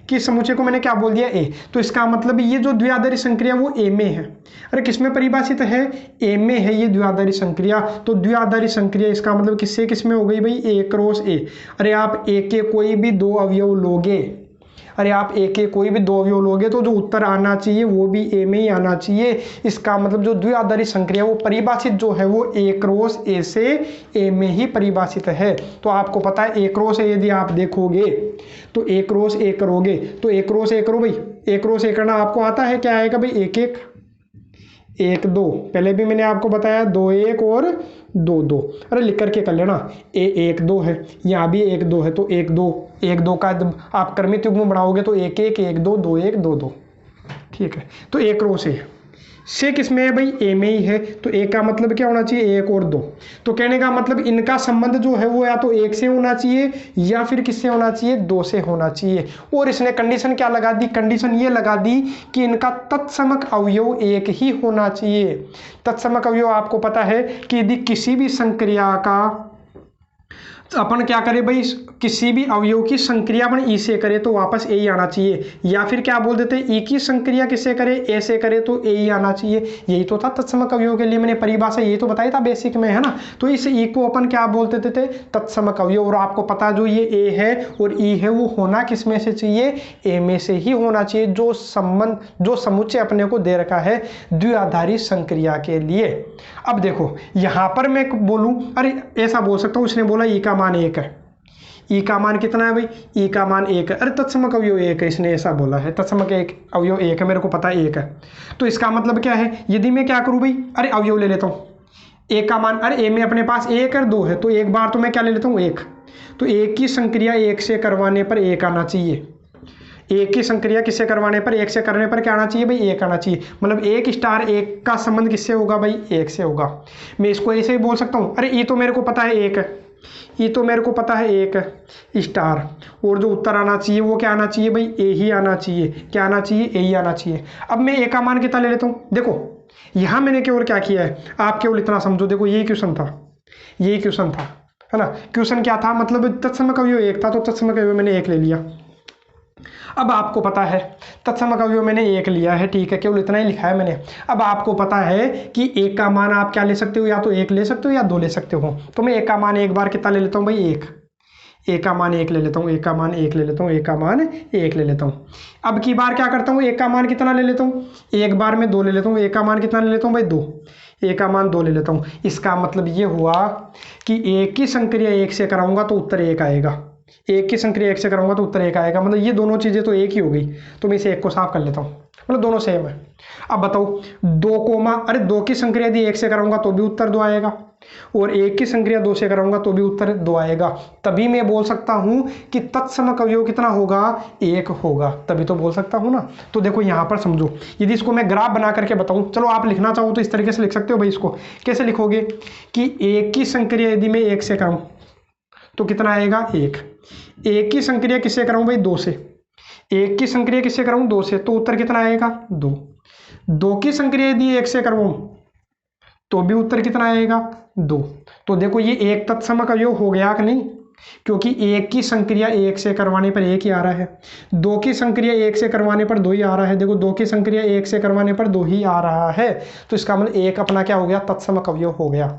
कि समुच्चय को मैंने क्या बोल दिया ए, तो इसका मतलब ये जो द्विआधारी संक्रिया वो ए में है। अरे किसमें परिभाषित है, ए में है ये द्विआधारी संक्रिया। तो द्विआधारी संक्रिया इसका मतलब किससे किसमें हो गई भाई, ए क्रॉस ए। अरे आप ए के कोई भी दो अवयव लोगे, अरे आप ए के कोई भी दो अवयव लोगे तो जो उत्तर आना चाहिए वो भी ए में ही आना चाहिए। इसका मतलब जो द्विआधारी संक्रिया वो परिभाषित जो है वो ए क्रॉस ए से ए में ही परिभाषित है। तो आपको पता है ए क्रॉस ए यदि आप देखोगे तो ए क्रॉस ए करोगे तो ए क्रॉस ए करो भाई, ए क्रॉस ए करना आपको आता है, क्या आएगा भाई, एक एक एक दो, पहले भी मैंने आपको बताया 2 1 और 2 2। अरे लिख करके कर लेना, ए 1 2 है, यहाँ भी 1 2 है, तो 1 2 1 2 का आप क्रमिक युग्म बढ़ाओगे तो 1 1 1 2 2 1 2 2। ठीक है, तो ए क्रॉस ए से किसमें है भाई, ए में ही है। तो ए का मतलब क्या होना चाहिए, 1 और 2। तो कहने का मतलब इनका संबंध जो है वो या तो 1 से होना चाहिए या फिर किससे होना चाहिए, 2 से होना चाहिए। और इसने कंडीशन क्या लगा दी, कंडीशन ये लगा दी कि इनका तत्समक अवयव एक ही होना चाहिए। तत्समक अवयव आपको पता है कि यदि किसी भी संक्रिया का अपन क्या करें भाई, किसी भी अवयव की संक्रिया अपन ई से करे तो वापस ए ही आना चाहिए, या फिर क्या बोल देते हैं ई की संक्रिया किससे करे, ए से करे तो ए ही आना चाहिए। यही तो था तत्समक अवयव के लिए मैंने परिभाषा यही तो बताया था बेसिक में, है ना। तो इस ई को अपन क्या बोलते थे, तत्समक अवयव। और आपको पता जो ये ए है और ई है वो होना किस में से चाहिए, ए में से ही होना चाहिए, जो संबंध जो समुच्चय अपने को दे रखा है द्विआधारी संक्रिया के लिए। अब देखो यहाँ पर मैं बोलूं, अरे ऐसा बोल सकता हूँ, उसने बोला ई का मान 1 है, ई का मान कितना है भाई, ई का मान 1 है। अरे तत्समक अवयव 1 है, इसने ऐसा बोला है, तत्समक अवयव 1 है, मेरे को पता है 1 है। तो इसका मतलब क्या है, यदि मैं क्या करूं भाई, अरे अवयव ले लेता हूं, ए का मान, अरे ए में अपने पास 1 और 2 है, तो एक बार तो मैं क्या ले लेता हूं 1। तो एक की संक्रिया 1 से करवाने पर 1 आना चाहिए। एक की संक्रिया किससे करवाने पर, 1 से करने पर क्या आना चाहिए भाई, 1 आना चाहिए। मतलब 1 स्टार 1 का संबंध किससे होगा भाई, 1 से होगा। मैं इसको ऐसे ही बोल सकता हूँ, अरे ये तो मेरे को पता है 1 है, ये तो मेरे को पता है 1 स्टार, और जो उत्तर आना चाहिए वो क्या आना चाहिए भाई, ए ही आना चाहिए। क्या आना चाहिए, ए ही आना चाहिए। अब मैं ए का मान कितना ले लेता हूँ, देखो यहाँ मैंने केवल क्या किया है, आप केवल इतना समझो, देखो यही क्वेश्चन था, यही क्वेश्चन था, है ना। क्वेश्चन क्या था, मतलब तत्समक अवयव 1 था, तो तत्समक अवयव मैंने 1 ले लिया। अब आपको पता है तत्समक अवयव मैंने 1 लिया है, ठीक है, केवल इतना ही लिखा है मैंने। अब आपको पता है कि 1 का मान आप क्या ले सकते हो, या तो 1 ले सकते हो या 2 ले सकते हो। तो मैं 1 का मान एक बार कितना ले लेता हूँ भाई, 1, 1 का मान 1 ले लेता हूँ, 1 का मान 1 ले लेता हूँ, 1 का मान 1 ले लेता हूँ। अब की बार क्या करता हूँ, 1 का मान कितना ले लेता हूँ, एक बार में 2 ले लेता हूँ। 1 का मान कितना ले लेता हूँ भाई, 2, 1 का मान 2 ले लेता हूँ। इसका मतलब ये हुआ कि 1 की संक्रिया 1 से कराऊंगा तो उत्तर 1 आएगा, 1 की संक्रिया 1 से कराऊंगा तो उत्तर 1 आएगा। मतलब ये दोनों चीजें तो एक ही हो गई, तो मैं इसे 1 को साफ कर लेता हूँ, मतलब दोनों सेम है। अब बताओ 2 कोमा, अरे 2 की संक्रिया यदि 1 से कराऊंगा तो भी उत्तर 2 आएगा, और 1 की संक्रिया 2 से कराऊंगा तो भी उत्तर 2 आएगा। तभी मैं बोल सकता हूं कि तत्समक अवयव कितना होगा, 1 होगा, तभी तो बोल सकता हूं ना। तो देखो यहां पर समझो, यदि इसको मैं ग्राफ बना करके बताऊं, चलो आप लिखना चाहो तो इस तरीके से लिख सकते हो भाई। इसको कैसे लिखोगे कि 1 की संक्रिया यदि मैं 1 से कराऊं तो कितना आएगा, 1। 1 की संक्रिया किससे कराऊं भाई, 2 से। 1 की संक्रिया किससे कराऊं, 2 से, तो उत्तर कितना आएगा, 2। 2 की संक्रिया यदि 1 से करवाऊं तो भी उत्तर कितना आएगा, 2। तो देखो ये एक तत्समक अवयव हो गया कि नहीं, क्योंकि 1 की संक्रिया 1 से करवाने पर 1 ही आ रहा है, 2 की संक्रिया 1 से करवाने पर 2 ही आ रहा है। देखो 2 की संक्रिया 1 से करवाने पर 2 ही आ रहा है, तो इसका मतलब 1 अपना क्या हो गया, तत्समक अवयव हो गया,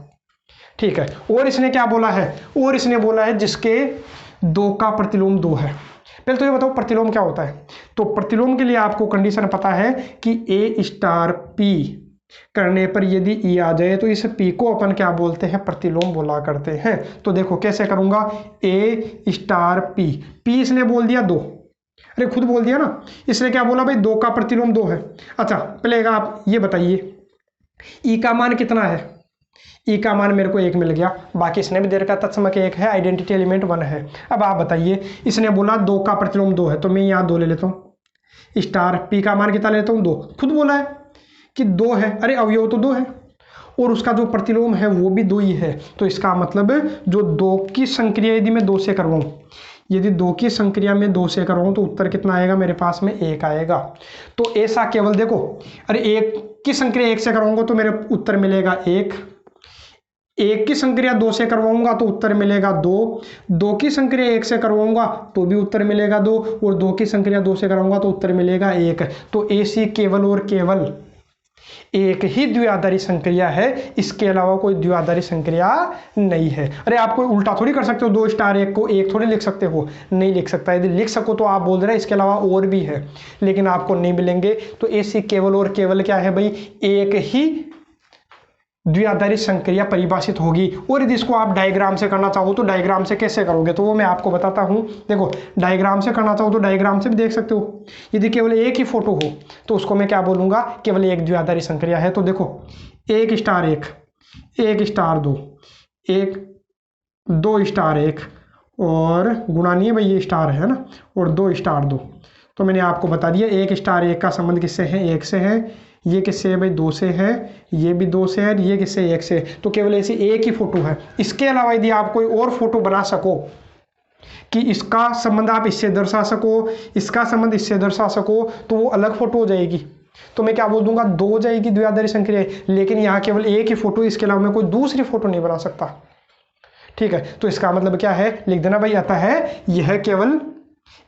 ठीक है। और इसने क्या बोला है, और इसने बोला है जिसके 2 का प्रतिलोम 2 है। पहले तो ये बताओ प्रतिलोम क्या होता है। तो प्रतिलोम के लिए आपको कंडीशन पता है कि ए स्टार पी करने पर यदि ई आ जाए तो इस पी को अपन क्या बोलते हैं, प्रतिलोम बोला करते हैं। तो देखो कैसे करूंगा, ए स्टार पी, पी इसने बोल दिया 2, अरे खुद बोल दिया ना, इसने क्या बोला भाई 2 का प्रतिलोम 2 है। अच्छा पहले आप ये बताइए ई का मान कितना है, ई का मान मेरे को 1 मिल गया, बाकी इसने भी दे रखा तत्समक 1 है, आइडेंटिटी एलिमेंट 1 है। अब आप बताइए, इसने बोला 2 का प्रतिलोम 2 है, तो मैं यहाँ 2 ले लेता हूँ, स्टार पी का मान कितना लेता हूँ, 2, खुद बोला है कि 2 है, अरे अवयव तो 2 है और उसका जो प्रतिलोम है वो भी 2 ही है। तो इसका मतलब जो 2 की संक्रिया यदि मैं 2 से करवाऊँ, यदि 2 की संक्रिया में 2 से करवाऊँ तो उत्तर कितना आएगा, मेरे पास में 1 आएगा। तो ऐसा केवल देखो, अरे 1 की संक्रिया 1 से कराऊंगा तो मेरे उत्तर मिलेगा 1, 1 की संक्रिया 2 से करवाऊंगा तो उत्तर मिलेगा 2, 2 की संक्रिया 1 से करवाऊंगा तो भी उत्तर मिलेगा 2, और 2 की संक्रिया 2 से करवाऊंगा तो उत्तर मिलेगा 1। तो AC केवल और केवल एक ही द्विआधारी संक्रिया है, इसके अलावा कोई द्विआधारी संक्रिया नहीं है। अरे आप कोई उल्टा थोड़ी कर सकते हो, 2 स्टार 1 को 1 थोड़ी लिख सकते हो, नहीं लिख सकता। यदि लिख सको तो आप बोल रहे हैं इसके अलावा और भी है, लेकिन आपको नहीं मिलेंगे। तो AC केवल और केवल क्या है भाई, एक ही द्विआधारी संक्रिया परिभाषित होगी। और यदि इसको आप डायग्राम से करना चाहो तो डायग्राम से कैसे करोगे, तो वो मैं आपको बताता हूँ। देखो डायग्राम से करना चाहो तो डायग्राम से भी देख सकते हो। यदि केवल एक ही फोटो हो तो उसको मैं क्या बोलूँगा, केवल एक द्विआधारी संक्रिया है। तो देखो 1 स्टार 1, 1 स्टार 2, 1 2 स्टार 1 और गुणा नहीं है भाई, ये स्टार है ना, और 2 स्टार 2। तो मैंने आपको बता दिया 1 स्टार 1 का संबंध किससे है, 1 से है। ये किससे है भाई, 2 से है। ये भी 2 से है, ये किससे, 1 से। तो केवल ऐसी एक ही फोटो है। इसके अलावा यदि आप कोई और फोटो बना सको कि इसका संबंध आप इससे दर्शा सको, इसका संबंध इससे दर्शा सको, तो वो अलग फोटो हो जाएगी। तो मैं क्या बोल दूंगा, 2 हो जाएगी द्विआधारी संक्रिया। लेकिन यहाँ केवल एक ही फोटो, इसके अलावा मैं कोई दूसरी फोटो नहीं बना सकता। ठीक है, तो इसका मतलब क्या है, लिख देना भाई, अतः है यह केवल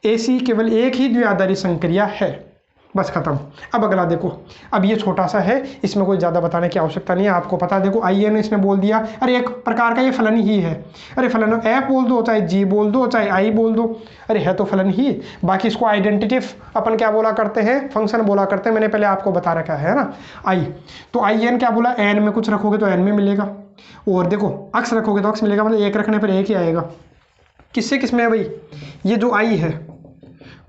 AC केवल एक ही द्विआधारी संक्रिया है। बस खत्म। अब अगला देखो, अब ये छोटा सा है, इसमें कोई ज़्यादा बताने की आवश्यकता नहीं है, आपको पता है। देखो IN इसने बोल दिया, अरे एक प्रकार का ये फलन ही है। अरे फलन F बोल दो, चाहे G बोल दो, चाहे I बोल दो, अरे है तो फलन ही। बाकी इसको आइडेंटिटिव अपन क्या बोला करते हैं, फंक्शन बोला करते हैं, मैंने पहले आपको बता रखा है ना। I तो IN क्या बोला, n में कुछ रखोगे तो n में मिलेगा, और देखो अक्स रखोगे तो अक्स मिलेगा, मतलब एक रखने पर एक ही आएगा। किससे किस में है भाई, ये जो I है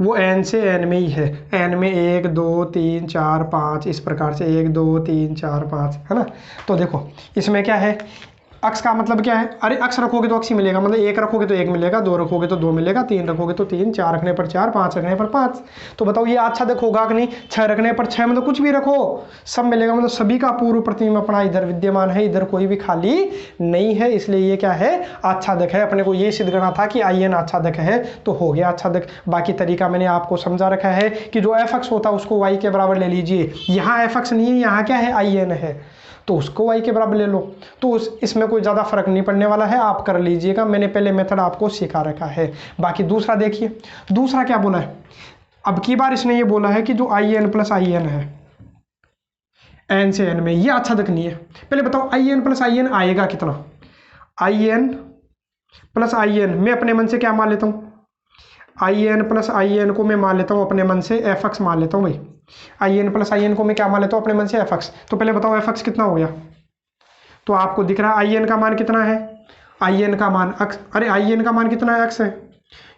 वो n से n में ही है। n में 1 2 3 4 5 इस प्रकार से 1 2 3 4 5 है ना। तो देखो इसमें क्या है, अक्स का मतलब क्या है, अरे अक्स रखोगे तो अक्स ही मिलेगा, मतलब 1 रखोगे तो 1 मिलेगा, 2 रखोगे तो 2 मिलेगा, 3 रखोगे तो 3, 4 रखने पर 4, 5 रखने पर 5। तो बताओ ये अच्छा देखोगा कि नहीं, 6 रखने पर 6, मतलब कुछ भी रखो सब मिलेगा, मतलब सभी का पूर्व प्रतिबिंब अपना इधर विद्यमान है, इधर कोई भी खाली नहीं है, इसलिए ये क्या है, आच्छादक है। अपने को ये सिद्ध करना था कि IN आच्छादक है, तो हो गया आच्छादक। बाकी तरीका मैंने आपको समझा रखा है कि जो fx होता है उसको y के बराबर ले लीजिए। यहाँ fx नहीं है, यहाँ क्या है, IN है, तो उसको y के बराबर ले लो। तो इसमें कोई ज़्यादा फर्क नहीं पड़ने वाला है, आप कर लीजिएगा, मैंने पहले मेथड आपको सिखा रखा है। बाकी दूसरा देखिए, दूसरा क्या बोला है, अब की बार इसने ये बोला है कि जो IN प्लस IN है n से n में, ये आच्छादक नहीं है। पहले बताओ IN प्लस IN आएगा कितना, IN प्लस IN मैं अपने मन से क्या मान लेता हूँ, IN प्लस IN को मैं मान लेता हूँ अपने मन से fx मान लेता हूँ भाई। IN प्लस IN को मैं क्या मान लेता हूँ अपने मन से, fx। तो पहले बताओ fx कितना हो गया, तो आपको दिख रहा है IN का मान कितना है, IN का मान x, अरे IN का मान कितना है, x है,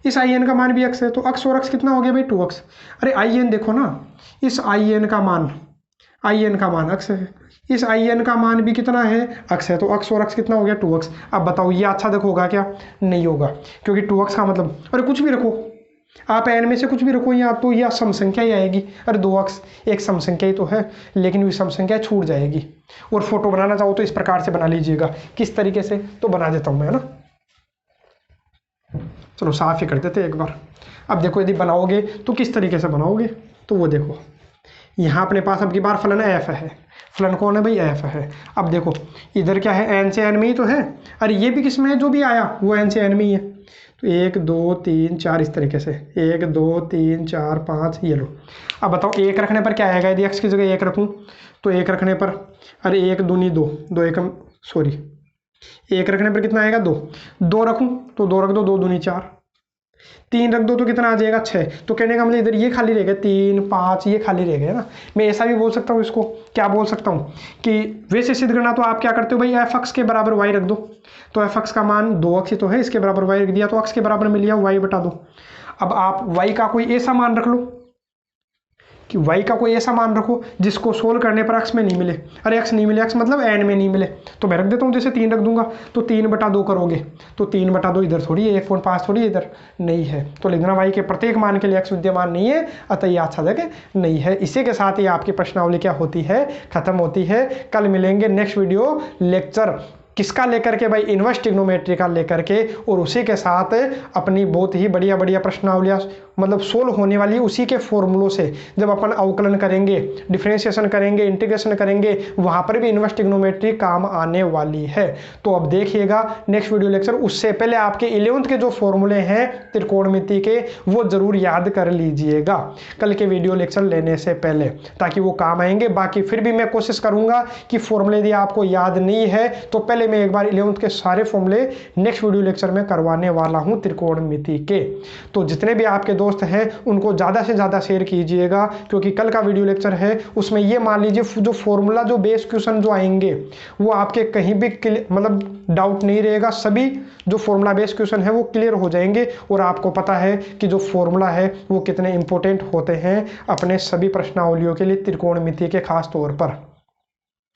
इस IN का मान भी x है, तो x और x कितना हो गया भाई, 2x। अरे IN देखो ना, इस IN का मान x है, इस IN का मान भी कितना है, x है, तो x और x कितना हो गया, 2x। अब बताओ ये आच्छादक होगा क्या, नहीं होगा, क्योंकि 2x का मतलब, अरे कुछ भी रखो आप n में से कुछ भी रखो यहाँ, तो यह सम संख्या ही आएगी। अरे 2x एक सम संख्या ही तो है, लेकिन वो सम संख्या छूट जाएगी। और फोटो बनाना चाहो तो इस प्रकार से बना लीजिएगा। किस तरीके से, तो बना देता हूँ मैं, है ना। चलो साफ ही कर देते एक बार। अब देखो यदि बनाओगे तो किस तरीके से बनाओगे, तो वो देखो यहाँ अपने पास अब की बार फलन f है। फलन कौन है भाई, f है। अब देखो इधर क्या है, n से n में ही तो है। अरे ये भी किस में है, जो भी आया वो n से n में ही है। तो 1 2 3 4 इस तरीके से 1 2 3 4 5, ये लो। अब बताओ 1 रखने पर क्या आएगा, यदि x की जगह 1 रखूँ तो 1 रखने पर, अरे 1 दूनी 2, 2 1 सॉरी 1 रखने पर कितना आएगा, 2, 2 रखूँ तो 2 रख दो, 2 दूनी 4, 3 रख दो तो कितना आ जाएगा, 6। तो कहने का मतलब इधर ये खाली रह गया, 3 5 ये खाली रह गया ना। मैं ऐसा भी बोल सकता हूँ, इसको क्या बोल सकता हूँ कि वैसे सिद्ध करना तो आप क्या करते हो भाई, fx के बराबर y रख दो। तो fx का मान 2x ही तो है, इसके बराबर y रख दिया तो x के बराबर मिल गया y बटा 2। अब आप y का कोई ऐसा मान रख लो कि y का कोई ऐसा मान रखो जिसको सोल्व करने पर x में नहीं मिले। अरे x नहीं मिले, x मतलब n में नहीं मिले, तो मैं रख देता हूँ जैसे 3 रख दूंगा, तो 3 बटा 2 करोगे तो 3 बटा 2 इधर थोड़ी है, 1.5 थोड़ी इधर नहीं है। तो लिख देना y के प्रत्येक मान के लिए x विद्यमान नहीं है, अतः ये आच्छादक नहीं है। इसी के साथ ही आपकी प्रश्नावली क्या होती है, खत्म होती है। कल मिलेंगे नेक्स्ट वीडियो लेक्चर किसका लेकर के भाई, इनवर्स ट्रिग्नोमेट्री का लेकर के, और उसी के साथ अपनी बहुत ही बढ़िया प्रश्नावलियाँ मतलब सोल्व होने वाली है उसी के फॉर्मूलों से। जब अपन अवकलन करेंगे, डिफरेंशिएशन करेंगे, इंटीग्रेशन करेंगे, वहां पर भी इनवर्स ट्रिग्नोमेट्री काम आने वाली है। तो अब देखिएगा नेक्स्ट वीडियो लेक्चर, उससे पहले आपके 11th के जो फॉर्मूले हैं त्रिकोणमिति के वो जरूर याद कर लीजिएगा कल के वीडियो लेक्चर लेने से पहले, ताकि वो काम आएंगे। बाकी फिर भी मैं कोशिश करूंगा कि फॉर्मूले यदि आपको याद नहीं है तो पहले मैं एक बार 11th के सारे फॉर्मूले नेक्स्ट वीडियो लेक्चर में करवाने वाला हूं त्रिकोणमिति के। तो जितने भी आपके दोस्त हैं उनको ज़्यादा से ज़्यादा शेयर कीजिएगा, क्योंकि कल का वीडियो लेक्चर है उसमें ये मान लीजिए जो फॉर्मूला जो बेस क्वेश्चन जो आएंगे वो आपके कहीं भी मतलब डाउट नहीं रहेगा, सभी जो फॉर्मूला बेस क्वेश्चन है वो क्लियर हो जाएंगे। और आपको पता है कि जो फॉर्मूला है वो कितने इंपॉर्टेंट होते हैं अपने सभी प्रश्नावलियों के लिए त्रिकोणमिति के खास तौर पर।